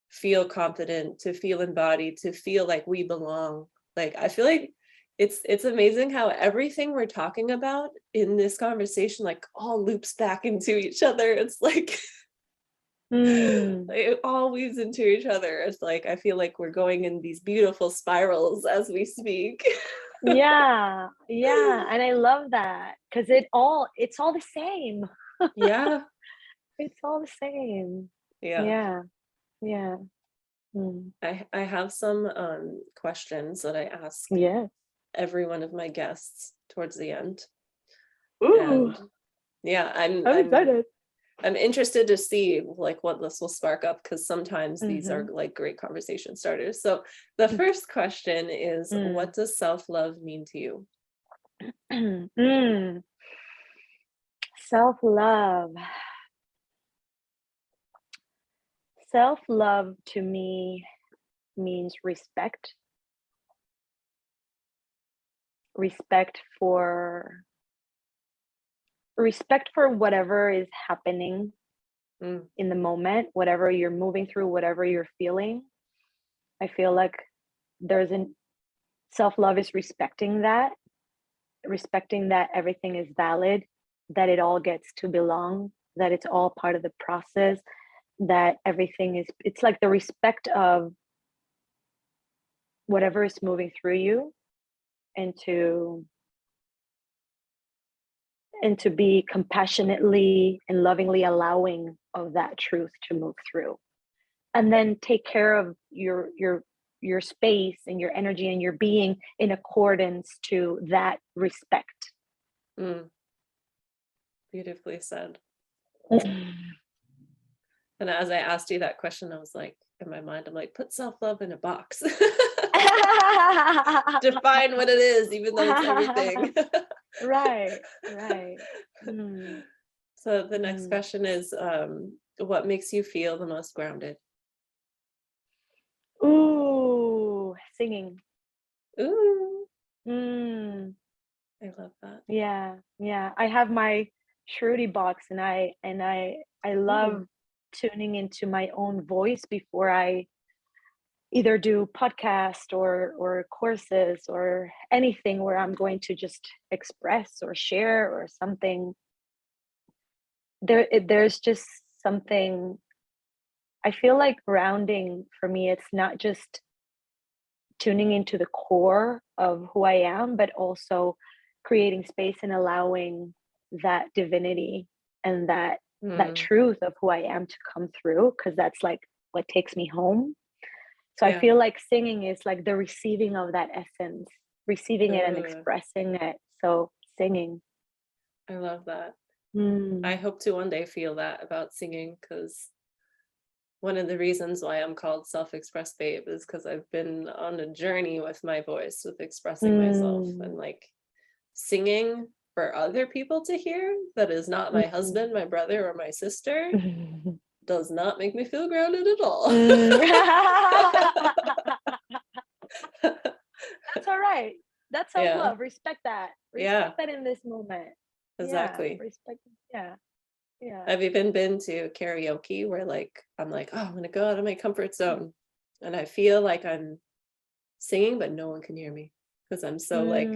feel confident, to feel embodied, to feel like we belong. Like I feel like it's amazing how everything we're talking about in this conversation like all loops back into each other. It's like it all weaves into each other. It's like I feel like we're going in these beautiful spirals as we speak. And I love that, because it's all the same. It's all the same. I have some questions that I ask every one of my guests towards the end. I'm excited. I'm interested to see like what this will spark up, because sometimes these are like great conversation starters. So the first question is, what does self-love mean to you? Self-love. Self-love to me means respect. Respect for whatever is happening in the moment, whatever you're moving through, whatever you're feeling. I feel like self-love is respecting that everything is valid, that it all gets to belong, that it's all part of the process, that everything it's like the respect of whatever is moving through you, and to be compassionately and lovingly allowing of that truth to move through, and then take care of your space and your energy and your being in accordance to that respect. Beautifully said. And as I asked you that question, I was like, in my mind, I'm like, put self-love in a box. Define what it is, even though it's everything. Right. So the next question is, what makes you feel the most grounded? Ooh, singing. Ooh, Mm, I love that. yeah, yeah. I have my Shruti box, and I love tuning into my own voice before I either do podcast or courses or anything where I'm going to just express or share or something. There's just something. I feel like grounding for me, it's not just tuning into the core of who I am, but also creating space and allowing that divinity and that truth of who I am to come through, because that's like what takes me home. So I feel like singing is like the receiving of that essence, receiving it and expressing it. So singing. I love that. I hope to one day feel that about singing, because one of the reasons why I'm called Self-Expressed Babe is because I've been on a journey with my voice, with expressing myself, and like singing for other people to hear that is not my husband, my brother, or my sister does not make me feel grounded at all. That's all right. That's self-love. Respect that. Respect that in this moment. Exactly. Yeah, respect. Yeah. Yeah. I've even been to karaoke where like I'm like, oh, I'm gonna go out of my comfort zone, and I feel like I'm singing but no one can hear me because I'm so like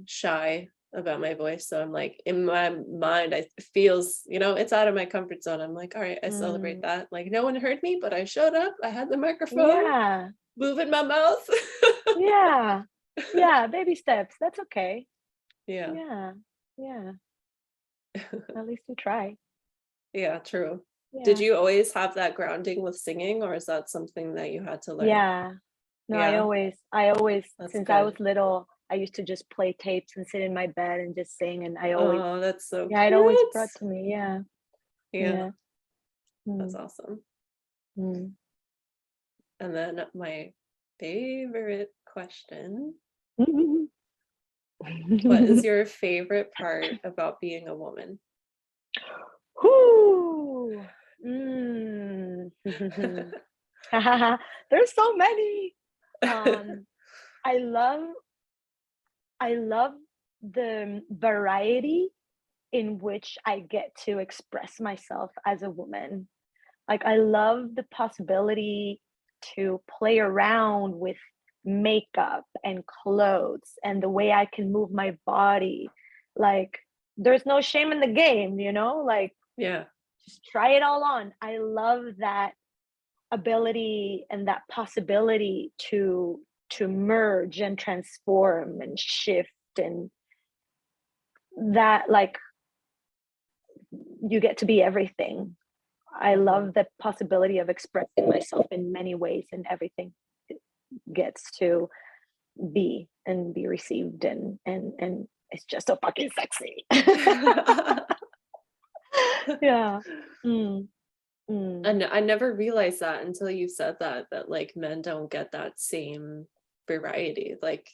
shy about my voice. So I'm like, in my mind, I feels, it's out of my comfort zone. I'm like, all right, I celebrate that. Like no one heard me, but I showed up. I had the microphone, moving my mouth. Yeah, baby steps. That's okay. Yeah. At least you try. Yeah, true. Did you always have that grounding with singing, or is that something that you had to learn? Yeah. No, I always That's since good. I was little, I used to just play tapes and sit in my bed and just sing, and I always that's so it always brought to me. Yeah. Mm. That's awesome. Mm. And then my favorite question. What is your favorite part about being a woman? Whoo! There's so many. I love the variety in which I get to express myself as a woman. Like I love the possibility to play around with makeup and clothes and the way I can move my body. Like there's no shame in the game, like just try it all on. I love that ability and that possibility to merge and transform and shift, and that like you get to be everything. I love the possibility of expressing myself in many ways, and everything gets to be and be received, and it's just so fucking sexy. Yeah. And I never realized that until you said that like men don't get that same variety. Like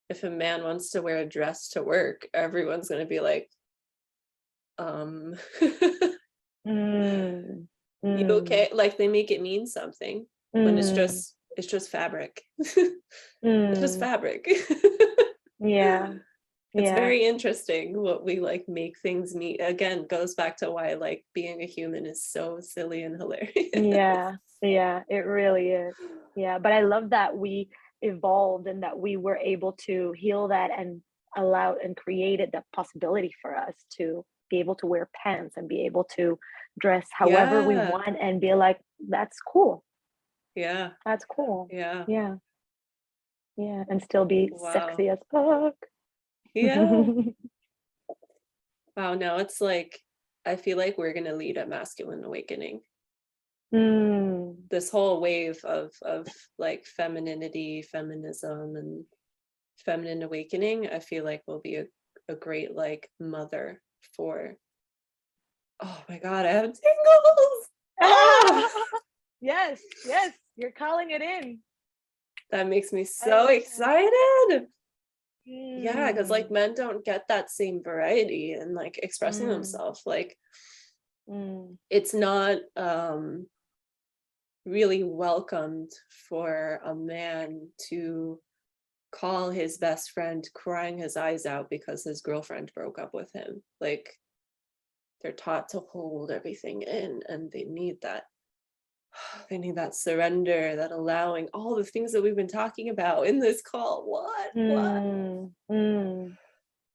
if a man wants to wear a dress to work, everyone's gonna be like, you okay? Like they make it mean something when it's just fabric. It's just fabric. It's very interesting what we like make things mean. Again, goes back to why like being a human is so silly and hilarious. It really is. But I love that we evolved and that we were able to heal that and allow and created that possibility for us to be able to wear pants and be able to dress however we want and be like, that's cool. That's cool. And still be sexy as fuck. Wow, no, it's like I feel like we're gonna lead a masculine awakening. This whole wave of like femininity, feminism, and feminine awakening, I feel like will be a great like mother for, oh my god, I have tingles. Yes, you're calling it in. That makes me so excited. Yeah, because like men don't get that same variety in like expressing themselves. Like it's not really welcomed for a man to call his best friend crying his eyes out because his girlfriend broke up with him. Like they're taught to hold everything in, and they need that surrender, that allowing, all the things that we've been talking about in this call.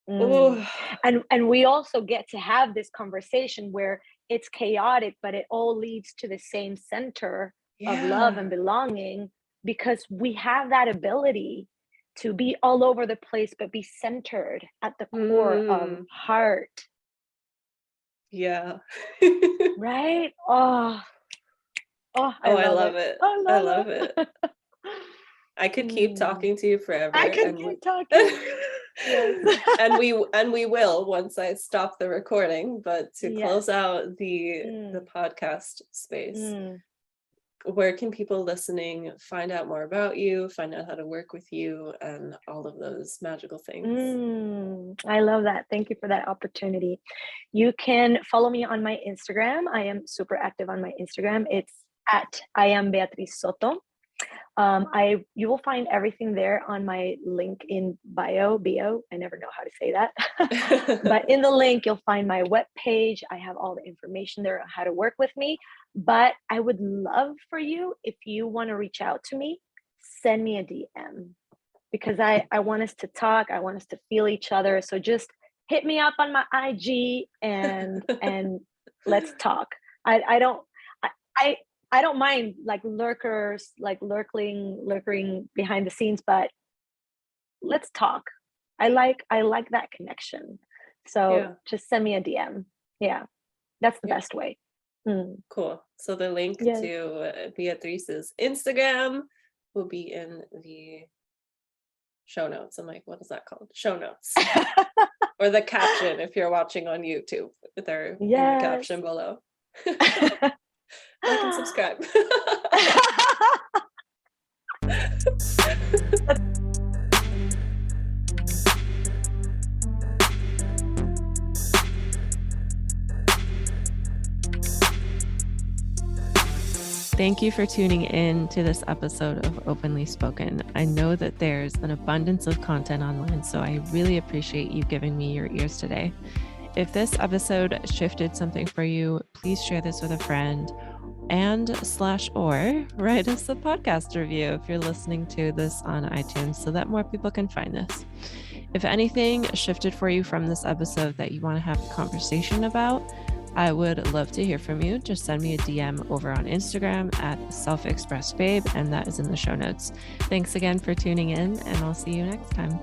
Oh. And we also get to have this conversation where it's chaotic, but it all leads to the same center of love and belonging, because we have that ability to be all over the place but be centered at the core of heart. Right? I love it. I love it. I could keep talking to you forever. I could keep talking. Yes. and we will once I stop the recording. But to close out the podcast space, where can people listening find out more about you, find out how to work with you, and all of those magical things? I love that. Thank you for that opportunity. You can follow me on my Instagram. I am super active on my Instagram. It's at I am Beatriz Soto. You will find everything there on my link in bio. I never know how to say that. But in the link, you'll find my webpage. I have all the information there on how to work with me. But I would love for you, if you want to reach out to me, send me a DM, because I want us to talk. I want us to feel each other. So just hit me up on my IG and let's talk. I don't mind like lurkers, like lurking behind the scenes, but let's talk. I like that connection. So just send me a DM. Yeah, that's the best way. Cool. So the link to Beatriz's Instagram will be in the show notes. I'm like, what is that called? Show notes. Or the caption if you're watching on YouTube. They're in the caption below. Like and subscribe. Thank you for tuning in to this episode of Openly Spoken. I know that there's an abundance of content online, so I really appreciate you giving me your ears today. If this episode shifted something for you, please share this with a friend or write us a podcast review if you're listening to this on iTunes so that more people can find this. If anything shifted for you from this episode that you want to have a conversation about, I would love to hear from you. Just send me a DM over on Instagram at @selfexpressbabe, and that is in the show notes. Thanks again for tuning in, and I'll see you next time.